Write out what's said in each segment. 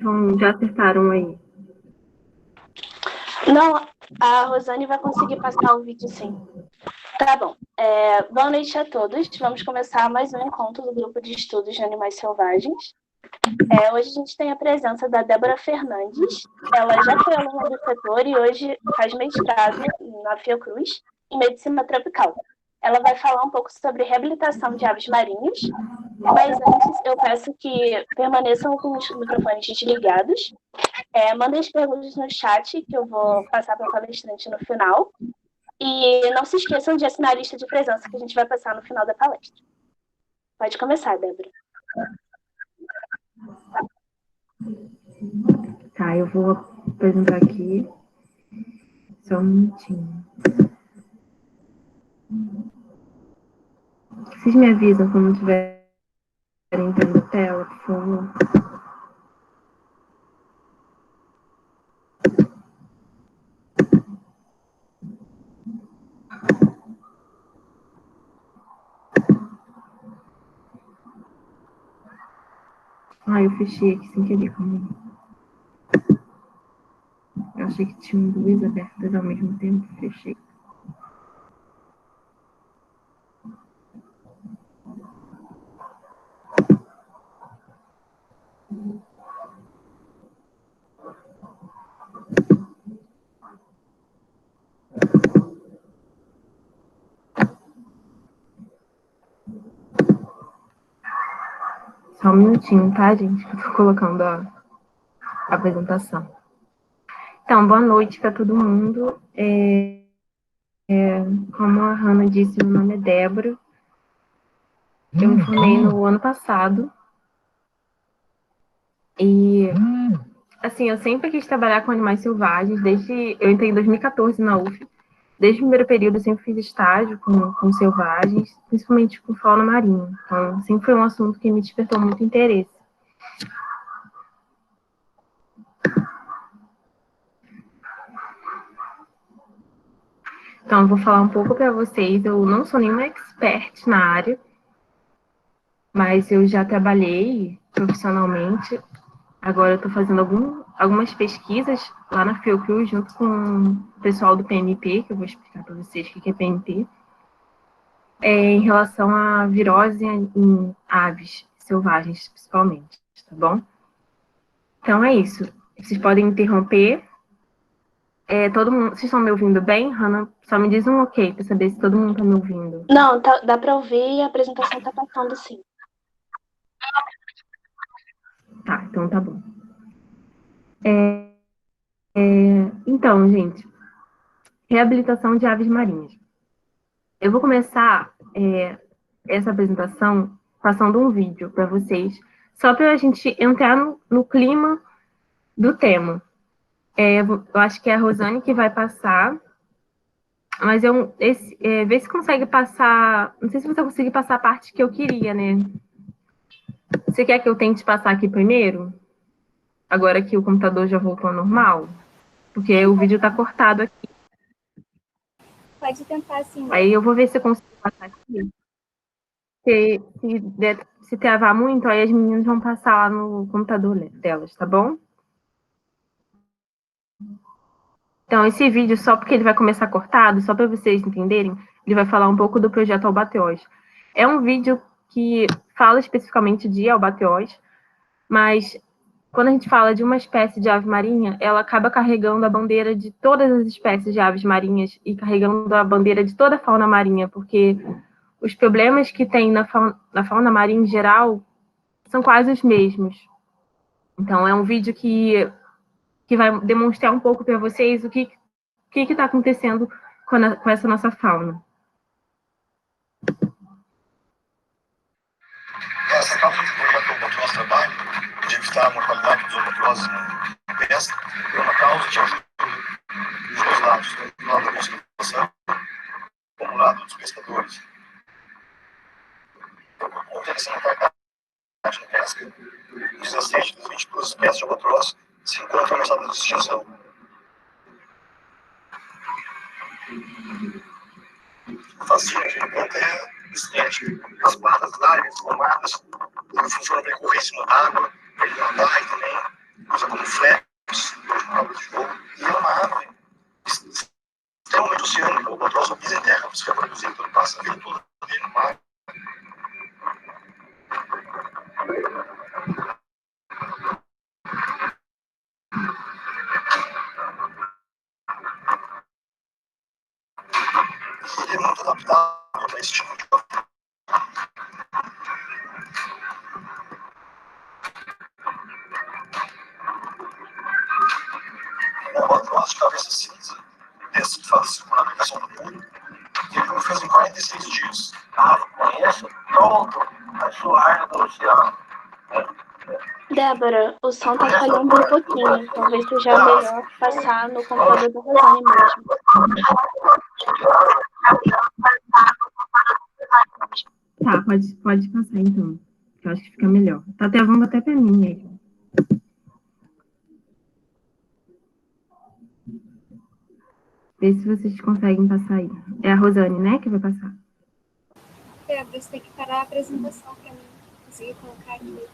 Já acertaram aí? Não, a Rosane vai conseguir passar o vídeo sim. Tá bom. Boa noite a todos. Vamos começar mais um encontro do Grupo de Estudos de Animais Selvagens. Hoje a gente tem a presença da Débora Fernandes. Ela já foi aluna do setor e hoje faz mestrado na Fiocruz em Medicina Tropical. Ela vai falar um pouco sobre reabilitação de aves marinhas, mas antes eu peço que permaneçam com os microfones desligados. Mandem as perguntas no chat, que eu vou passar para o palestrante no final. E não se esqueçam de assinar a lista de presença que a gente vai passar no final da palestra. Pode começar, Débora. Tá, eu vou apresentar aqui. Só um minutinho. Vocês me avisam quando estiverem vendo a tela, por favor. Ai, eu fechei aqui sem querer comigo. Eu achei que tinham duas abertas ao mesmo tempo, fechei. Só um minutinho, tá, gente? Que eu tô colocando a apresentação. Então, boa noite para todo mundo. Como a Hannah disse, meu nome é Débora. Eu me formei no ano passado. E, assim, eu sempre quis trabalhar com animais selvagens, desde... Eu entrei em 2014 na UF. Desde o primeiro período, eu sempre fiz estágio com selvagens, principalmente com fauna marinha. Então, sempre foi um assunto que me despertou muito interesse. Então, eu vou falar um pouco para vocês. Eu não sou nenhuma expert na área, mas eu já trabalhei profissionalmente. Agora eu estou fazendo algumas pesquisas lá na Fiocruz, junto com o pessoal do PMP, que eu vou explicar para vocês o que é PMP, em relação à virose em aves selvagens, principalmente, tá bom? Então é isso. Vocês podem interromper. Todo mundo, vocês estão me ouvindo bem, Hannah? Só me diz um ok para saber se todo mundo está me ouvindo. Não, dá para ouvir e a apresentação está passando sim. Tá, então tá bom. Então, gente, reabilitação de aves marinhas. Eu vou começar essa apresentação passando um vídeo para vocês, só para a gente entrar no clima do tema. Eu acho que é a Rosane que vai passar, mas vê se consegue passar. Não sei se você consegue passar a parte que eu queria, né? Você quer que eu tente passar aqui primeiro? Agora que o computador já voltou ao normal? Porque o vídeo está cortado aqui. Pode tentar sim. Aí eu vou ver se eu consigo passar aqui. Se travar muito, aí as meninas vão passar lá no computador delas, tá bom? Então, esse vídeo, só porque ele vai começar cortado, só para vocês entenderem, ele vai falar um pouco do projeto Albateós. É um vídeo que fala especificamente de albateós, mas quando a gente fala de uma espécie de ave marinha, ela acaba carregando a bandeira de todas as espécies de aves marinhas e carregando a bandeira de toda a fauna marinha, porque os problemas que tem na fauna marinha em geral são quase os mesmos. Então, é um vídeo que vai demonstrar um pouco para vocês o que está acontecendo com essa nossa fauna. Essa causa de problema que o nosso trabalho, de evitar a mortalidade dos albatrozes na pesca, é uma causa de ajuda dos dois lados, tanto do lado da conservação como do lado dos pescadores. Então, por conta dessa mortalidade na pesca, 16 das 22 espécies de albatroz se encontram na estado de extinção. O fascínio que encontra é estético. As patas largas, formadas, funcionam para correr em cima da água, para ele nadar e também é muito adaptado para esse tipo de coisa. O albatroz de cabeça cinza, desse que faz circunnavigação do mundo, ele fez em 46 dias. Conheço todo a sua área do oceano. Débora, o som tá falhando um pouquinho. Talvez seja melhor passar no computador da Rosane mesmo. Tá, pode passar então. Que eu acho que fica melhor. Tá travando até pra mim mesmo. Vê se vocês conseguem passar aí. É a Rosane, né, que vai passar. Débora, você tem que parar a apresentação para mim conseguir colocar aqui.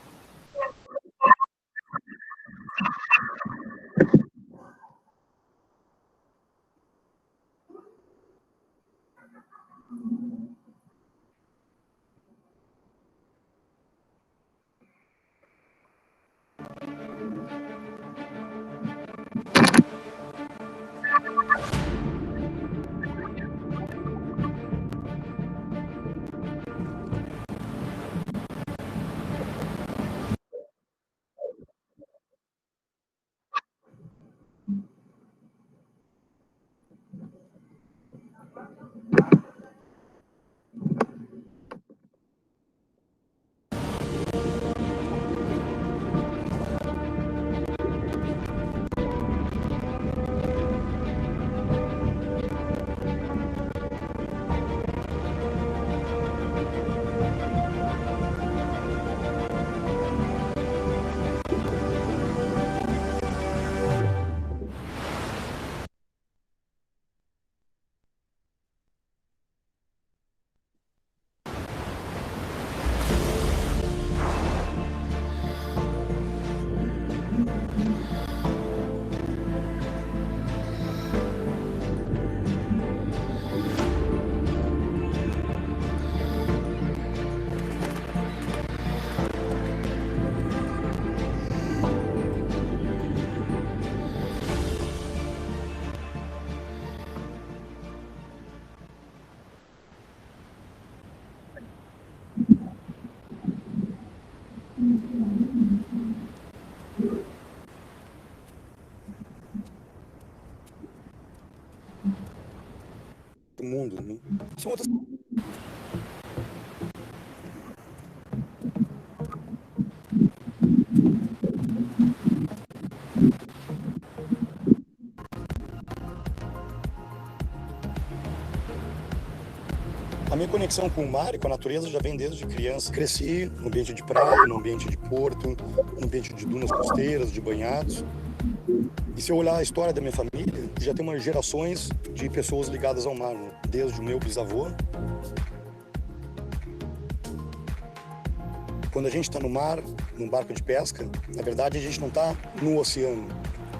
Do mundo, né? São outras... A minha conexão com o mar e com a natureza já vem desde criança. Cresci no ambiente de praia, no ambiente de porto, no ambiente de dunas costeiras, de banhados. E se eu olhar a história da minha família, já tem umas gerações de pessoas ligadas ao mar, né? Desde o meu bisavô. Quando a gente está no mar, num barco de pesca, na verdade a gente não está no oceano,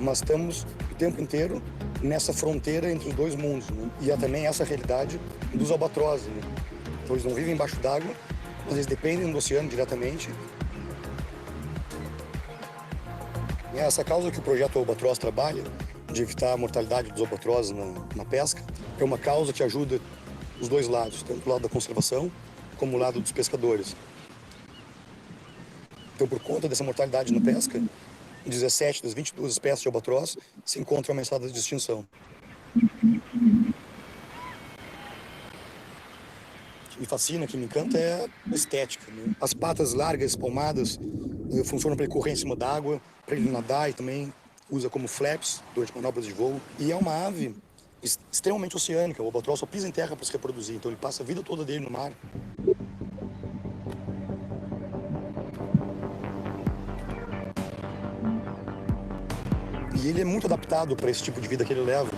mas estamos o tempo inteiro nessa fronteira entre os dois mundos, né? E é também essa realidade dos albatrozes, né? Então eles não vivem embaixo d'água, mas eles dependem do oceano diretamente. E essa causa que o projeto Albatroz trabalha, de evitar a mortalidade dos albatrozes na pesca, é uma causa que ajuda os dois lados, tanto o lado da conservação como o lado dos pescadores. Então, por conta dessa mortalidade na pesca, 17 das 22 espécies de albatroz se encontram ameaçadas de extinção. O que me fascina, que me encanta é a estética, né? As patas largas, espalmadas, funcionam para ele correr em cima d'água, para ele nadar, e também usa como flaps durante manobras de voo. E é uma ave extremamente oceânica. O albatroz só pisa em terra para se reproduzir, então ele passa a vida toda dele no mar. E ele é muito adaptado para esse tipo de vida que ele leva.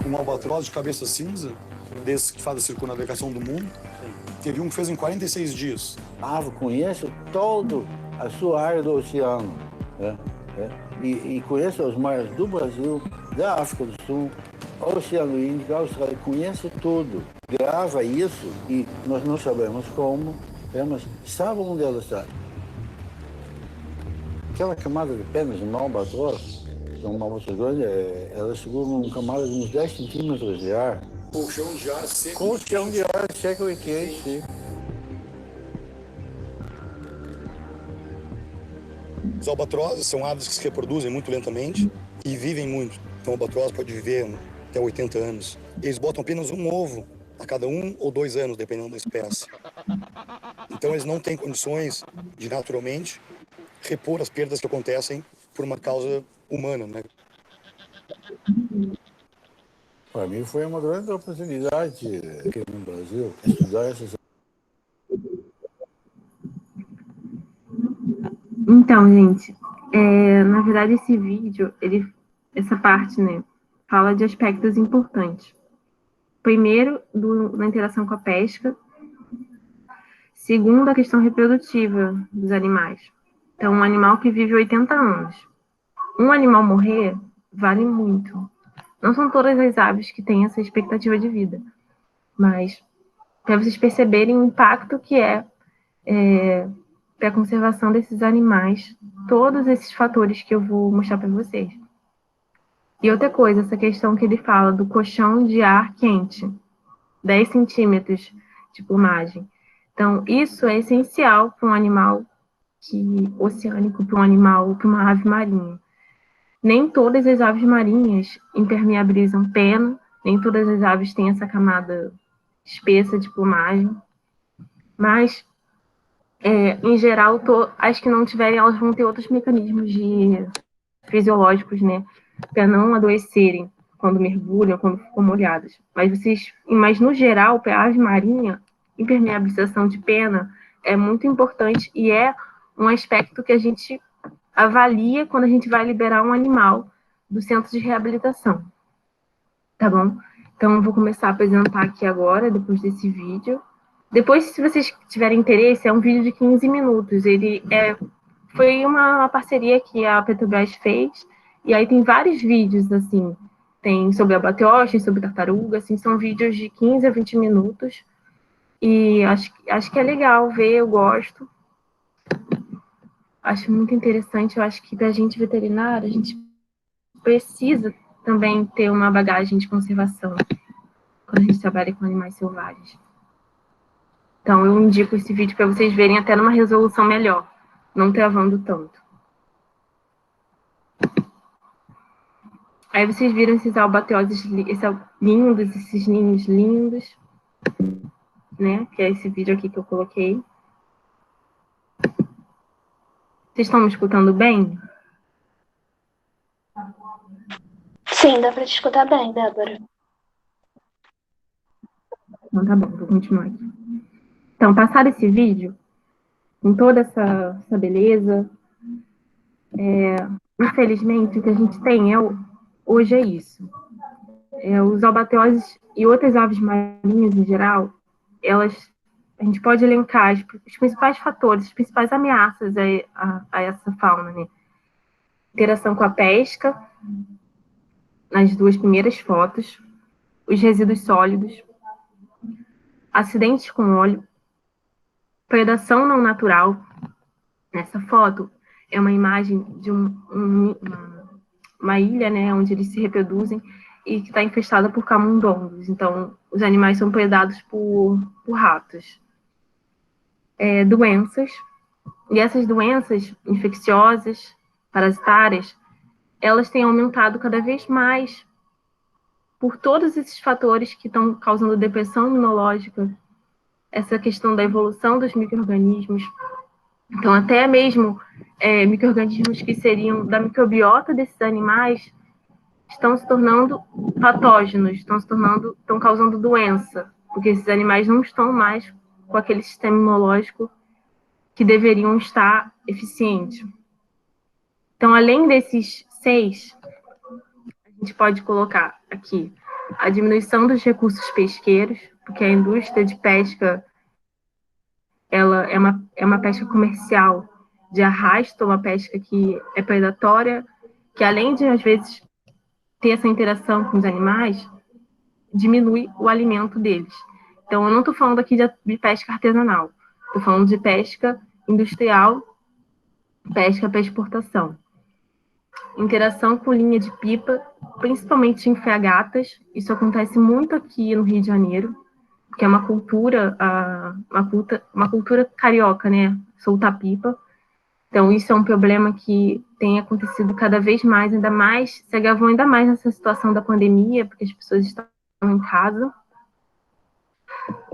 Um albatroz de cabeça cinza, desse que faz a circunnavegação do mundo, teve um que fez em 46 dias. Conheço toda a sua área do oceano, né? E conheço os mares do Brasil, da África do Sul, Oceano Índico, Austrália, conhece tudo. Grava isso e nós não sabemos como, mas sabe onde ela está. aquela camada de penas de uma albatroz, que é uma albatroz grande, ela segura uma camada de uns 10 centímetros de ar. Colchão de ar seco. Colchão de ar seco e quente, sim. Os albatrozes são aves que se reproduzem muito lentamente e vivem muito. Então o albatroz pode viver até 80 anos. Eles botam apenas um ovo a cada 1 ou 2 anos, dependendo da espécie. Então eles não têm condições de naturalmente repor as perdas que acontecem por uma causa humana, né? Para mim foi uma grande oportunidade aqui no Brasil estudar essas. Então, gente, na verdade esse vídeo, essa parte, né, fala de aspectos importantes. Primeiro, da interação com a pesca. Segundo, a questão reprodutiva dos animais. Então, um animal que vive 80 anos. Um animal morrer vale muito. Não são todas as aves que têm essa expectativa de vida, mas para vocês perceberem o impacto que para a conservação desses animais, todos esses fatores que eu vou mostrar para vocês. E outra coisa, essa questão que ele fala do colchão de ar quente, 10 centímetros de plumagem. Então, isso é essencial para um animal oceânico, para um animal, para uma ave marinha. Nem todas as aves marinhas impermeabilizam pena, nem todas as aves têm essa camada espessa de plumagem, mas, em geral, as que não tiverem, elas vão ter outros mecanismos fisiológicos, né, para não adoecerem quando mergulham, quando ficam molhadas. Mas no geral, para a ave marinha, impermeabilização de pena é muito importante e é um aspecto que a gente avalia quando a gente vai liberar um animal do centro de reabilitação. Tá bom? Então, eu vou começar a apresentar aqui agora, depois desse vídeo. Depois, se vocês tiverem interesse, é um vídeo de 15 minutos. Foi uma parceria que a Petrobras fez, e aí tem vários vídeos, assim, tem sobre abateoste, sobre tartaruga, assim, são vídeos de 15 a 20 minutos, e acho que é legal ver, eu gosto. Acho muito interessante, eu acho que para a gente veterinário, a gente precisa também ter uma bagagem de conservação quando a gente trabalha com animais selvagens. Então, eu indico esse vídeo para vocês verem até numa resolução melhor, não travando tanto. Aí vocês viram esses albateoses lindos, esses ninhos lindos, né? Que é esse vídeo aqui que eu coloquei. Vocês estão me escutando bem? Sim, dá para te escutar bem, Débora. Então tá bom, vou continuar aqui. Então, passado esse vídeo, com toda essa beleza, infelizmente, o que a gente tem hoje é isso. Os albateoses e outras aves marinhas em geral, a gente pode elencar os principais fatores, as principais ameaças a essa fauna, né? Interação com a pesca, nas 2 primeiras fotos, os resíduos sólidos, acidentes com óleo, predação não natural. Nessa foto é uma imagem de uma ilha, né, onde eles se reproduzem e que está infestada por camundongos. Então, os animais são predados por ratos. Doenças. E essas doenças infecciosas, parasitárias, elas têm aumentado cada vez mais por todos esses fatores que estão causando depressão imunológica, essa questão da evolução dos micro-organismos. Então, até mesmo micro-organismos que seriam da microbiota desses animais estão se tornando patógenos, estão causando doença, porque esses animais não estão mais com aquele sistema imunológico que deveriam estar eficiente. Então, além desses 6, a gente pode colocar aqui a diminuição dos recursos pesqueiros, porque a indústria de pesca ela é uma pesca comercial de arrasto, uma pesca que é predatória, que além de, às vezes, ter essa interação com os animais, diminui o alimento deles. Então, eu não estou falando aqui de pesca artesanal, estou falando de pesca industrial pesca para exportação. Interação com linha de pipa, principalmente em fregatas. Isso acontece muito aqui no Rio de Janeiro, que é uma cultura carioca, né? Soltar pipa. Então, isso é um problema que tem acontecido cada vez mais, se agravou ainda mais nessa situação da pandemia, porque as pessoas estão em casa.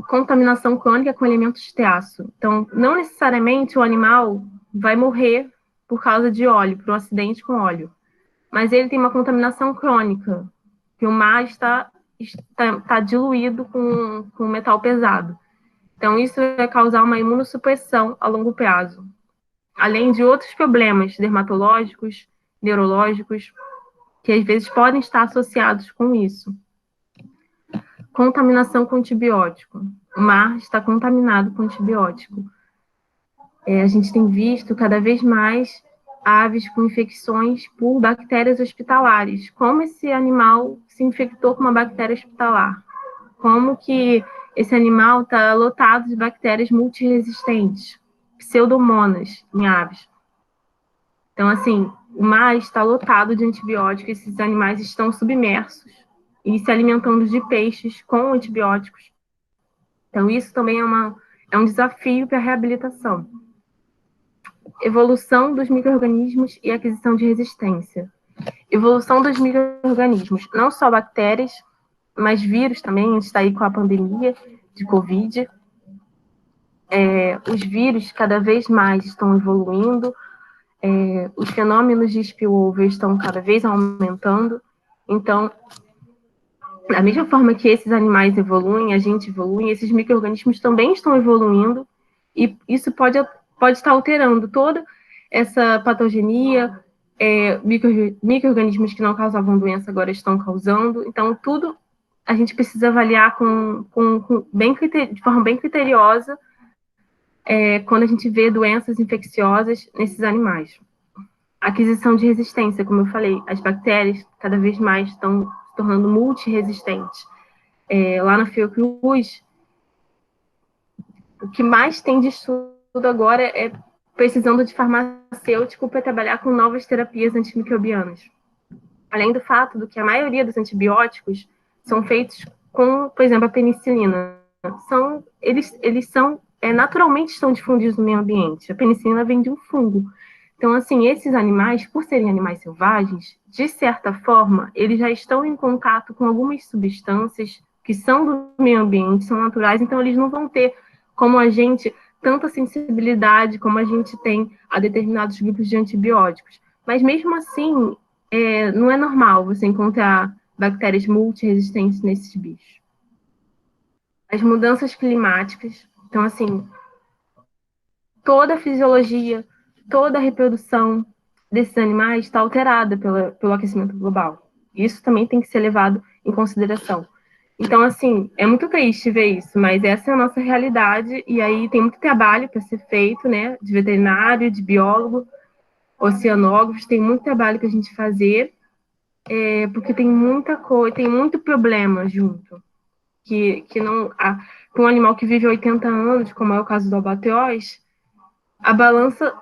Contaminação crônica com elementos de teaço. Então, não necessariamente o animal vai morrer por causa de óleo, por um acidente com óleo, mas ele tem uma contaminação crônica, que o mar está diluído com metal pesado. Então, isso vai causar uma imunossupressão a longo prazo, além de outros problemas dermatológicos, neurológicos, que às vezes podem estar associados com isso. Contaminação com antibiótico. O mar está contaminado com antibiótico. A gente tem visto cada vez mais aves com infecções por bactérias hospitalares. Como esse animal se infectou com uma bactéria hospitalar? Como que esse animal está lotado de bactérias multiresistentes, pseudomonas em aves. Então, assim, o mar está lotado de antibióticos, esses animais estão submersos e se alimentando de peixes com antibióticos. Então, isso também é um desafio para a reabilitação. Evolução dos micro-organismos e aquisição de resistência. Evolução dos micro-organismos, não só bactérias, mas vírus também. A gente está aí com a pandemia de Covid. Os vírus cada vez mais estão evoluindo, os fenômenos de spillover estão cada vez aumentando. Então, da mesma forma que esses animais evoluem, a gente evolui, esses micro-organismos também estão evoluindo, e isso pode estar alterando toda essa patogenia, micro-organismos que não causavam doença agora estão causando. Então, tudo a gente precisa avaliar de forma bem criteriosa quando a gente vê doenças infecciosas nesses animais. Aquisição de resistência, como eu falei, as bactérias cada vez mais estão se tornando multiresistentes. Lá na Fiocruz, o que mais tem de estudo agora é precisando de farmacêutico para trabalhar com novas terapias antimicrobianas. Além do fato de que a maioria dos antibióticos são feitos com, por exemplo, a penicilina. Eles naturalmente estão difundidos no meio ambiente. A penicilina vem de um fungo. Então, assim, esses animais, por serem animais selvagens, de certa forma, eles já estão em contato com algumas substâncias que são do meio ambiente, são naturais, então eles não vão ter, como a gente, tanta sensibilidade como a gente tem a determinados grupos de antibióticos. Mas, mesmo assim, não é normal você encontrar bactérias multiresistentes nesses bichos. As mudanças climáticas. Então, assim, toda a fisiologia, toda a reprodução desses animais está alterada pelo aquecimento global. Isso também tem que ser levado em consideração. Então, assim, é muito triste ver isso, mas essa é a nossa realidade, e aí tem muito trabalho para ser feito, né, de veterinário, de biólogo, oceanógrafos, tem muito trabalho para a gente fazer, porque tem muita coisa, tem muito problema junto, que não... Com um animal que vive 80 anos, como é o caso do albatroz, a balança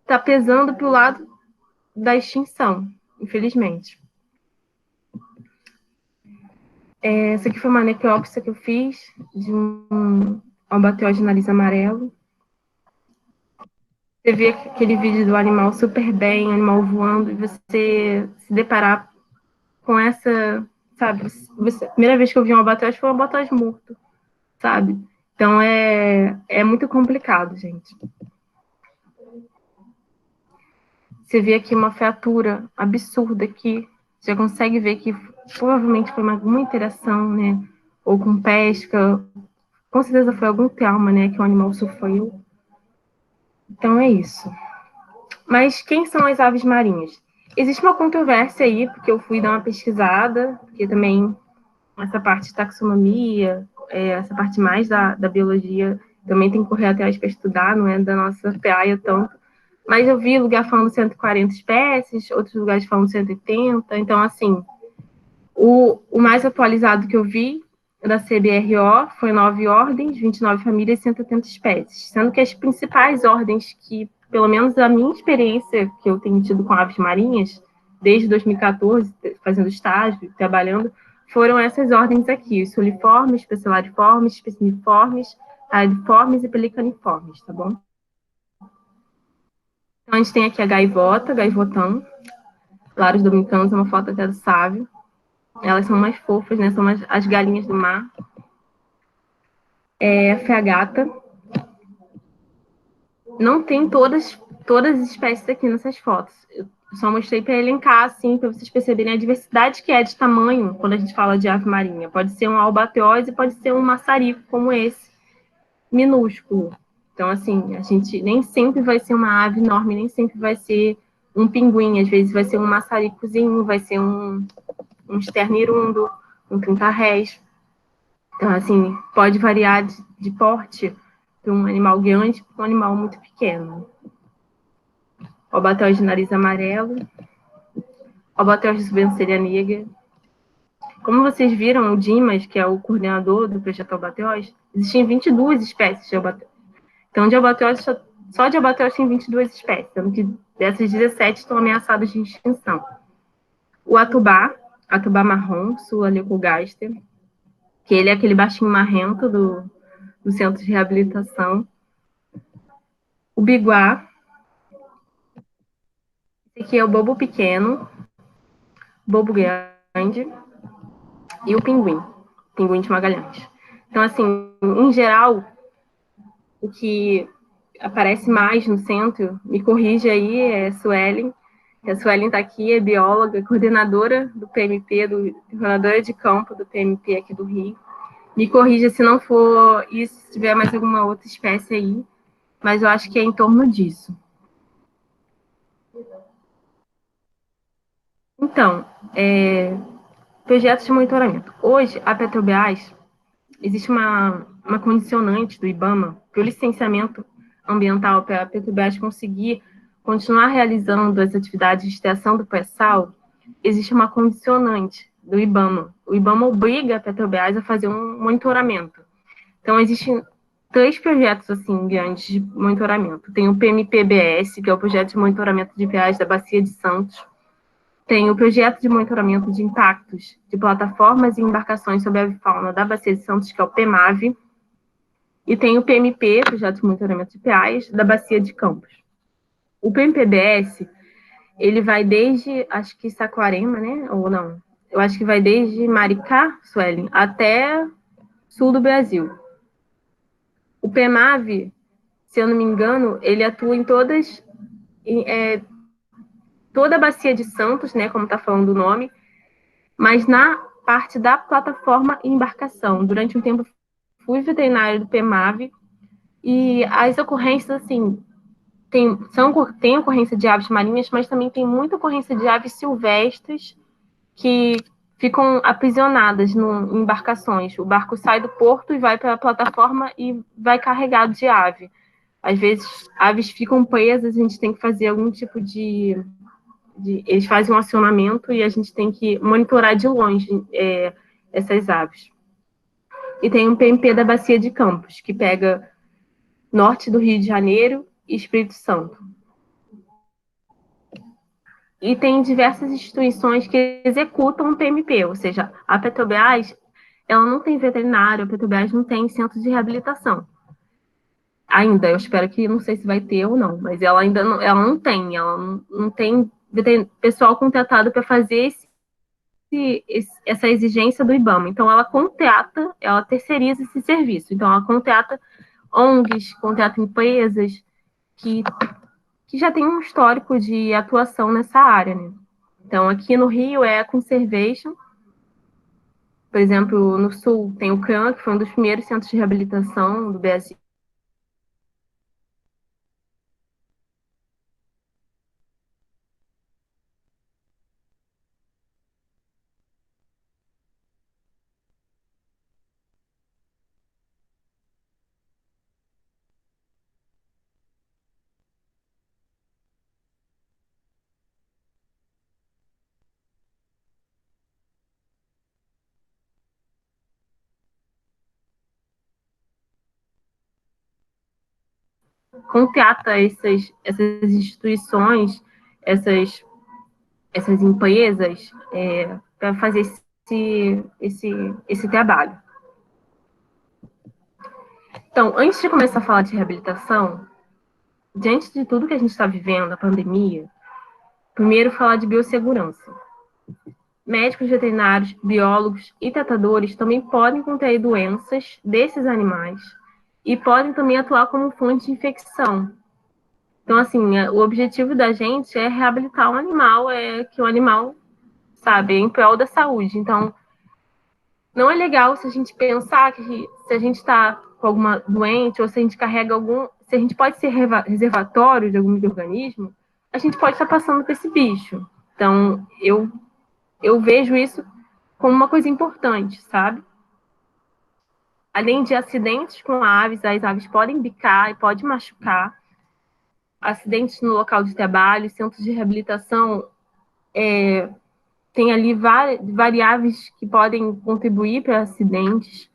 está pesando para o lado da extinção, infelizmente. Essa aqui foi uma necrópsia que eu fiz de um albatroz de nariz amarelo. Você vê aquele vídeo do animal super bem, animal voando, e você se deparar com essa, sabe? A primeira vez que eu vi um albatroz foi um albatroz morto, sabe? Então é muito complicado, gente. Você vê aqui uma fratura absurda aqui. Você consegue ver que provavelmente foi alguma interação, né? Ou com pesca. Com certeza foi algum trauma, né? Que o animal sofreu. Então é isso. Mas quem são as aves marinhas? Existe uma controvérsia aí, porque eu fui dar uma pesquisada, porque também essa parte de taxonomia, essa parte mais da biologia, também tem que correr atrás para estudar, não é da nossa praia tanto. Mas eu vi lugar falando 140 espécies, outros lugares falando 180. Então, assim, o mais atualizado que eu vi da CBRO foi 9 ordens, 29 famílias e 180 espécies. Sendo que as principais ordens que pelo menos a minha experiência que eu tenho tido com aves marinhas, desde 2014, fazendo estágio, trabalhando, foram essas ordens aqui, os suliformes, pecilariformes, especimiformes, ariformes e pelicaniformes, tá bom? Então, a gente tem aqui a gaivota, gaivotão, Laros dominicanos, é uma foto até do Sávio. Elas são mais fofas, né? São as galinhas do mar. A fragata. Não tem todas as espécies aqui nessas fotos. Eu só mostrei para elencar, assim, para vocês perceberem a diversidade que é de tamanho quando a gente fala de ave marinha. Pode ser um albateose, pode ser um maçarico como esse, minúsculo. Então, assim, a gente nem sempre vai ser uma ave enorme, nem sempre vai ser um pinguim. Às vezes vai ser um maçaricozinho, vai ser um esternirundo, um trinta-réis. Então, assim, pode variar de porte de um animal grande para um animal muito pequeno. Albatroz de nariz amarelo, albatroz de sobrancelha negra. Como vocês viram, o Dimas, que é o coordenador do projeto Albatroz, existem 22 espécies de albatroz. Então, de albatroz, só de albatroz tem 22 espécies, sendo que dessas 17 estão ameaçadas de extinção. O atubá marrom, Sula leucogaster, que ele é aquele baixinho marrento do centro de reabilitação. O biguá, esse aqui é o bobo pequeno, bobo grande, e o pinguim de Magalhães. Então, assim, em geral, o que aparece mais no centro, me corrige aí, é Suelen. A Suelen está aqui, é bióloga, coordenadora do PMP, coordenadora de campo do PMP aqui do Rio. Me corrija se não for isso, se tiver mais alguma outra espécie aí, mas eu acho que é em torno disso. Então, projetos de monitoramento. Hoje, a Petrobras, existe uma condicionante do IBAMA para o licenciamento ambiental para a Petrobras conseguir continuar realizando as atividades de extração do pré-sal, existe uma condicionante do IBAMA. O IBAMA obriga a Petrobras a fazer um monitoramento. Então, existem 3 projetos assim grandes de monitoramento. Tem o PMPBS, que é o projeto de monitoramento de viagens da Bacia de Santos. Tem o projeto de monitoramento de impactos de plataformas e embarcações sobre a avifauna da Bacia de Santos, que é o PEMAVE. E tem o PMP, projeto de monitoramento de praias, da Bacia de Campos. O PMPBS, ele vai desde, acho que Saquarema, né? Ou não? Eu acho que vai desde Maricá, Suelen, até sul do Brasil. O PEMAVE, se eu não me engano, ele atua em toda a Bacia de Santos, né? Como está falando o nome, mas na parte da plataforma e embarcação. Durante um tempo, fui veterinária do PEMAVE e as ocorrências, assim, tem ocorrência de aves marinhas, mas também tem muita ocorrência de aves silvestres que ficam aprisionadas em embarcações. O barco sai do porto e vai para a plataforma e vai carregado de ave. Às vezes, aves ficam presas, a gente tem que fazer algum tipo eles fazem um acionamento e a gente tem que monitorar de longe essas aves. E tem um PMP da Bacia de Campos, que pega norte do Rio de Janeiro e Espírito Santo. E tem diversas instituições que executam o PMP, ou seja, a Petrobras, ela não tem veterinário, a Petrobras não tem centro de reabilitação. Ainda, eu espero que, não sei se vai ter ou não, mas ela ainda não, ela não tem pessoal contratado para fazer essa exigência do IBAMA. Então, ela terceiriza esse serviço. Então, ela contrata ONGs, contrata empresas que, que já têm um histórico de atuação nessa área, né? Então, aqui no Rio é a Conservation. Por exemplo, no Sul tem o CRAN, que foi um dos primeiros centros de reabilitação do Brasil. contata essas instituições, essas empresas, para fazer esse trabalho. Então, antes de começar a falar de reabilitação, diante de tudo que a gente está vivendo, a pandemia, primeiro falar de biossegurança. Médicos veterinários, biólogos e tratadores também podem contrair doenças desses animais e podem também atuar como fonte de infecção. Então, assim, o objetivo da gente é reabilitar o animal, é que o animal, sabe, é em prol da saúde. Então, não é legal se a gente pensar que se a gente está com alguma doente ou se a gente carrega se a gente pode ser reservatório de algum micro-organismo, a gente pode estar passando por esse bicho. Então, eu vejo isso como uma coisa importante, sabe? Além de acidentes com aves, as aves podem bicar e podem machucar. Acidentes no local de trabalho, centros de reabilitação, tem ali variáveis que podem contribuir para acidentes.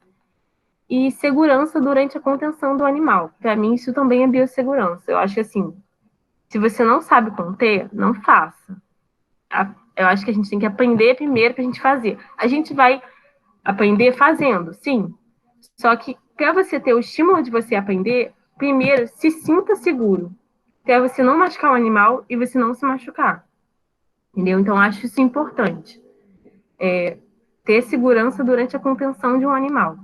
E segurança durante a contenção do animal. Para mim, isso também é biossegurança. Eu acho que, assim, se você não sabe conter, não faça. Eu acho que a gente tem que aprender primeiro para a gente fazer. A gente vai aprender fazendo, sim. Só que para você ter o estímulo de você aprender, primeiro se sinta seguro, para você não machucar o animal e você não se machucar. Entendeu? Então, acho isso importante. Ter segurança durante a contenção de um animal.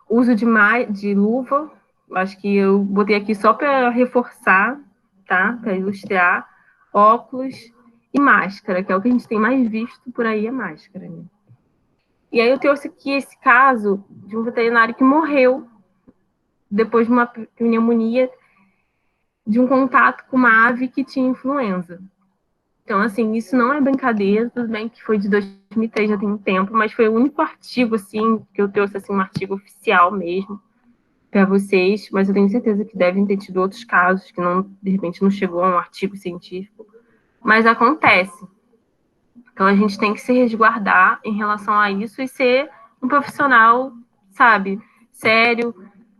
Uso de luva, acho que eu botei aqui só para reforçar, tá? Para ilustrar. Óculos e máscara, que é o que a gente tem mais visto por aí, a máscara, né? E aí eu trouxe aqui esse caso de um veterinário que morreu depois de uma pneumonia de um contato com uma ave que tinha influenza. Então, assim, isso não é brincadeira, tudo bem que foi de 2003, já tem um tempo, mas foi o único artigo, assim, que eu trouxe, assim, um artigo oficial mesmo, para vocês, mas eu tenho certeza que devem ter tido outros casos que não, de repente não chegou a um artigo científico, mas acontece. Então a gente tem que se resguardar em relação a isso e ser um profissional, sabe, sério,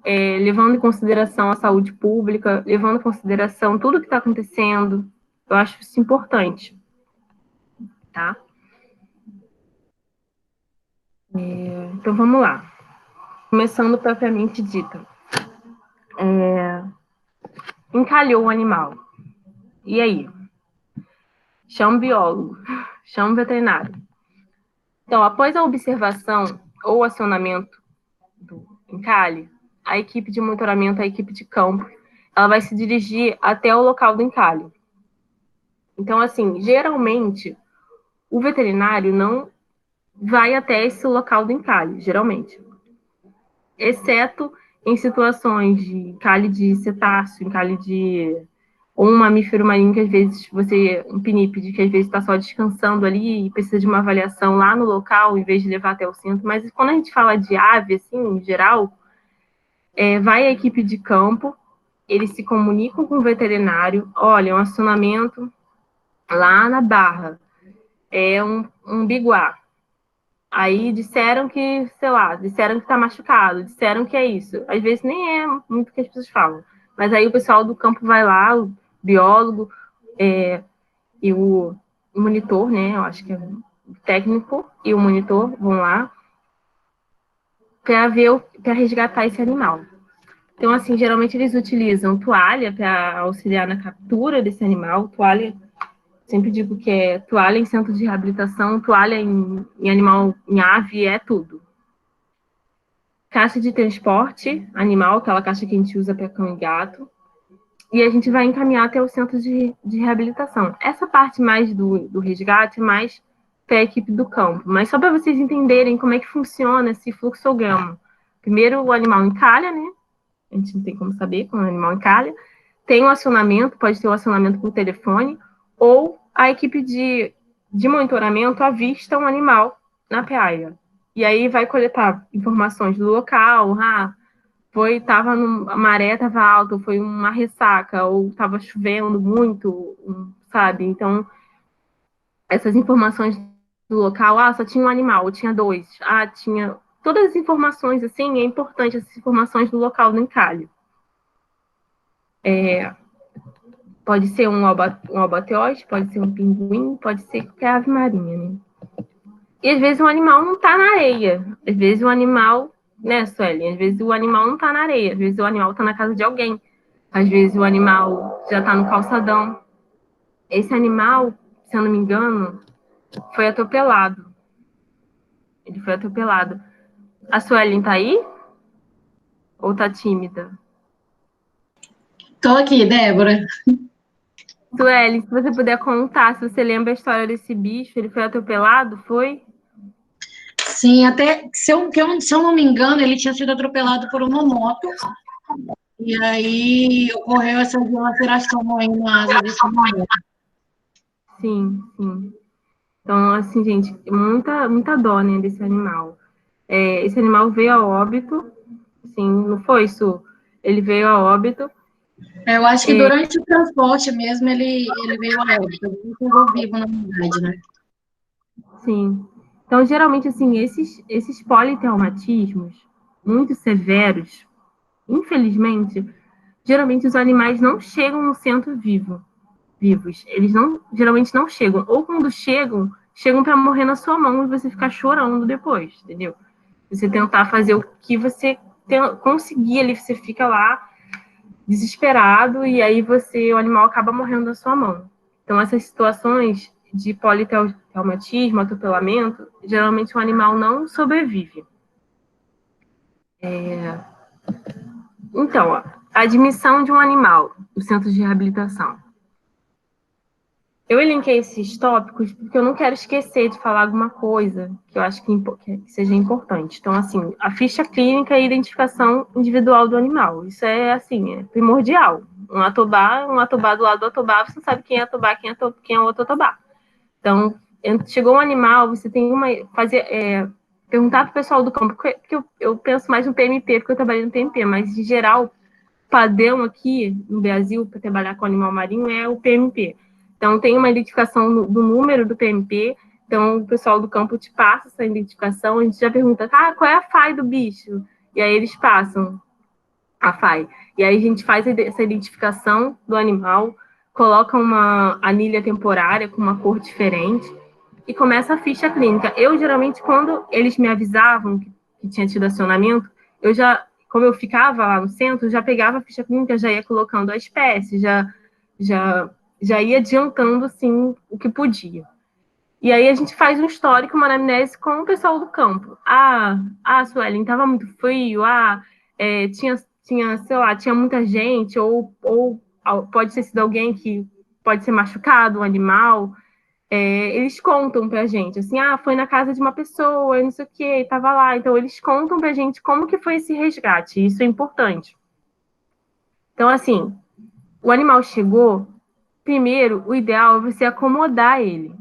levando em consideração a saúde pública, levando em consideração tudo que está acontecendo. Eu acho isso importante, tá? Então vamos lá. Começando propriamente dita. Encalhou o animal. E aí? Chama o biólogo, chama o veterinário. Então, após a observação ou acionamento do encalhe, a equipe de monitoramento, a equipe de campo, ela vai se dirigir até o local do encalhe. Então, assim, geralmente, o veterinário não vai até esse local do encalhe, geralmente. Exceto em situações de encalhe de cetáceo, encalhe de ou um mamífero marinho que às vezes um pinípede que às vezes está só descansando ali e precisa de uma avaliação lá no local, em vez de levar até o centro. Mas quando a gente fala de ave, assim, em geral, vai a equipe de campo, eles se comunicam com o veterinário, olha, um acionamento lá na Barra, é um biguá. Aí disseram que, sei lá, disseram que está machucado, disseram que é isso. Às vezes nem é muito o que as pessoas falam. Mas aí o pessoal do campo vai lá, o biólogo e o monitor, né? Eu acho que é o técnico e o monitor vão lá para resgatar esse animal. Então, assim, geralmente eles utilizam toalha para auxiliar na captura desse animal. Toalha, sempre digo que é toalha em centro de reabilitação, toalha em animal, em ave, é tudo. Caixa de transporte animal, aquela caixa que a gente usa para cão e gato. E a gente vai encaminhar até o centro de reabilitação. Essa parte mais do resgate é mais para a equipe do campo. Mas só para vocês entenderem como é que funciona esse fluxograma. Primeiro, o animal encalha, né? A gente não tem como saber quando o animal encalha. Tem um acionamento, pode ter um acionamento por telefone, ou a equipe de monitoramento avista um animal na praia. E aí vai coletar informações do local, a maré estava alta, foi uma ressaca, ou estava chovendo muito, sabe? Então, essas informações do local, só tinha um animal, ou tinha dois, tinha... Todas as informações, assim, é importante, essas informações do local do encalhe. Pode ser um albatroz, pode ser um pinguim, pode ser qualquer ave marinha, né? E às vezes o animal não tá na areia. Às vezes o animal, né, Sueli? Às vezes o animal não tá na areia. Às vezes o animal tá na casa de alguém. Às vezes o animal já tá no calçadão. Esse animal, se eu não me engano, foi atropelado. Ele foi atropelado. A Suelen tá aí? Ou tá tímida? Tô aqui, Débora. Suelen, se você puder contar, se você lembra a história desse bicho, ele foi atropelado, foi? Sim, até se eu não me engano, ele tinha sido atropelado por uma moto. E aí ocorreu essa dilaceração aí na asa desse animal. Sim, sim. Então, assim, gente, muita dó, né, desse animal. Esse animal veio a óbito, sim, não foi isso? Ele veio a óbito. Eu acho que durante o transporte mesmo ele veio a óbito. Ele não chegou vivo, na verdade, né? Sim. Então, geralmente, assim, esses politraumatismos muito severos, infelizmente, geralmente os animais não chegam no centro vivos. Eles geralmente não chegam. Ou quando chegam para morrer na sua mão e você ficar chorando depois, entendeu? Você tentar fazer o que você conseguir ali, você fica lá desesperado e aí o animal acaba morrendo na sua mão. Então, essas situações de politraumatismo, atropelamento, geralmente o animal não sobrevive. Então, a admissão de um animal no centro de reabilitação. Eu elenquei esses tópicos porque eu não quero esquecer de falar alguma coisa que eu acho que seja importante. Então, assim, a ficha clínica e a identificação individual do animal. Isso é, assim, é primordial. Um atobá do lado do atobá, você sabe quem é atobá, quem é outro atobá. Então, chegou um animal, você tem perguntar para o pessoal do campo, porque eu penso mais no PMP, porque eu trabalhei no PMP, mas, em geral, padrão aqui no Brasil para trabalhar com animal marinho é o PMP. Então, tem uma identificação do número do PMP. Então, o pessoal do campo te passa essa identificação. A gente já pergunta, qual é a FAI do bicho? E aí eles passam a FAI. E aí a gente faz essa identificação do animal, coloca uma anilha temporária com uma cor diferente e começa a ficha clínica. Eu, geralmente, quando eles me avisavam que tinha tido acionamento, como eu ficava lá no centro, já pegava a ficha clínica, já ia colocando a espécie, já ia adiantando, assim, o que podia. E aí a gente faz um histórico, uma anamnese com o pessoal do campo. Suelen, estava muito frio, sei lá, tinha muita gente, ou pode ter sido alguém que pode ser machucado, um animal. Eles contam pra gente, assim, foi na casa de uma pessoa, não sei o que, tava lá. Então, eles contam pra gente como que foi esse resgate, isso é importante. Então, assim, o animal chegou, primeiro, o ideal é você acomodar ele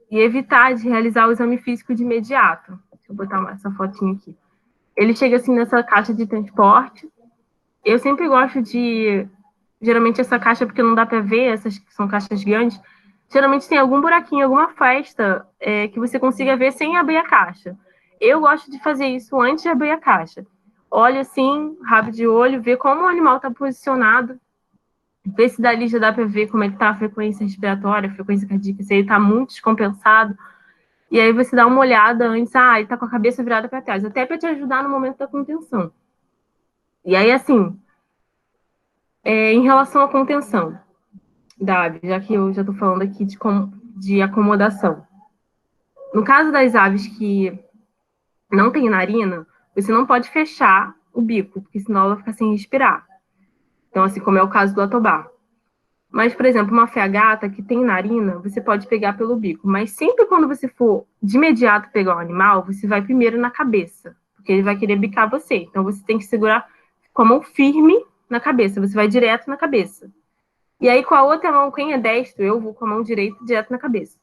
e evitar de realizar o exame físico de imediato. Deixa eu botar essa fotinha aqui. Ele chega, assim, nessa caixa de transporte. Eu sempre gosto geralmente essa caixa, porque não dá para ver, essas que são caixas grandes, geralmente tem algum buraquinho, alguma fresta que você consiga ver sem abrir a caixa. Eu gosto de fazer isso antes de abrir a caixa. Olha assim, rabo de olho, ver como o animal está posicionado, ver se dali já dá para ver como é que está a frequência respiratória, a frequência cardíaca, se ele está muito descompensado. E aí você dá uma olhada antes, ele está com a cabeça virada para trás, até para te ajudar no momento da contenção. E aí, assim, em relação à contenção, já que eu já estou falando aqui de acomodação. No caso das aves que não têm narina, você não pode fechar o bico, porque senão ela fica sem respirar. Então, assim como é o caso do atobá. Mas, por exemplo, uma fêa-gata que tem narina, você pode pegar pelo bico. Mas sempre quando você for de imediato pegar o animal, você vai primeiro na cabeça, porque ele vai querer bicar você. Então, você tem que segurar com a mão firme na cabeça, você vai direto na cabeça. E aí, com a outra mão, quem é destro, eu vou com a mão direita direto na cabeça.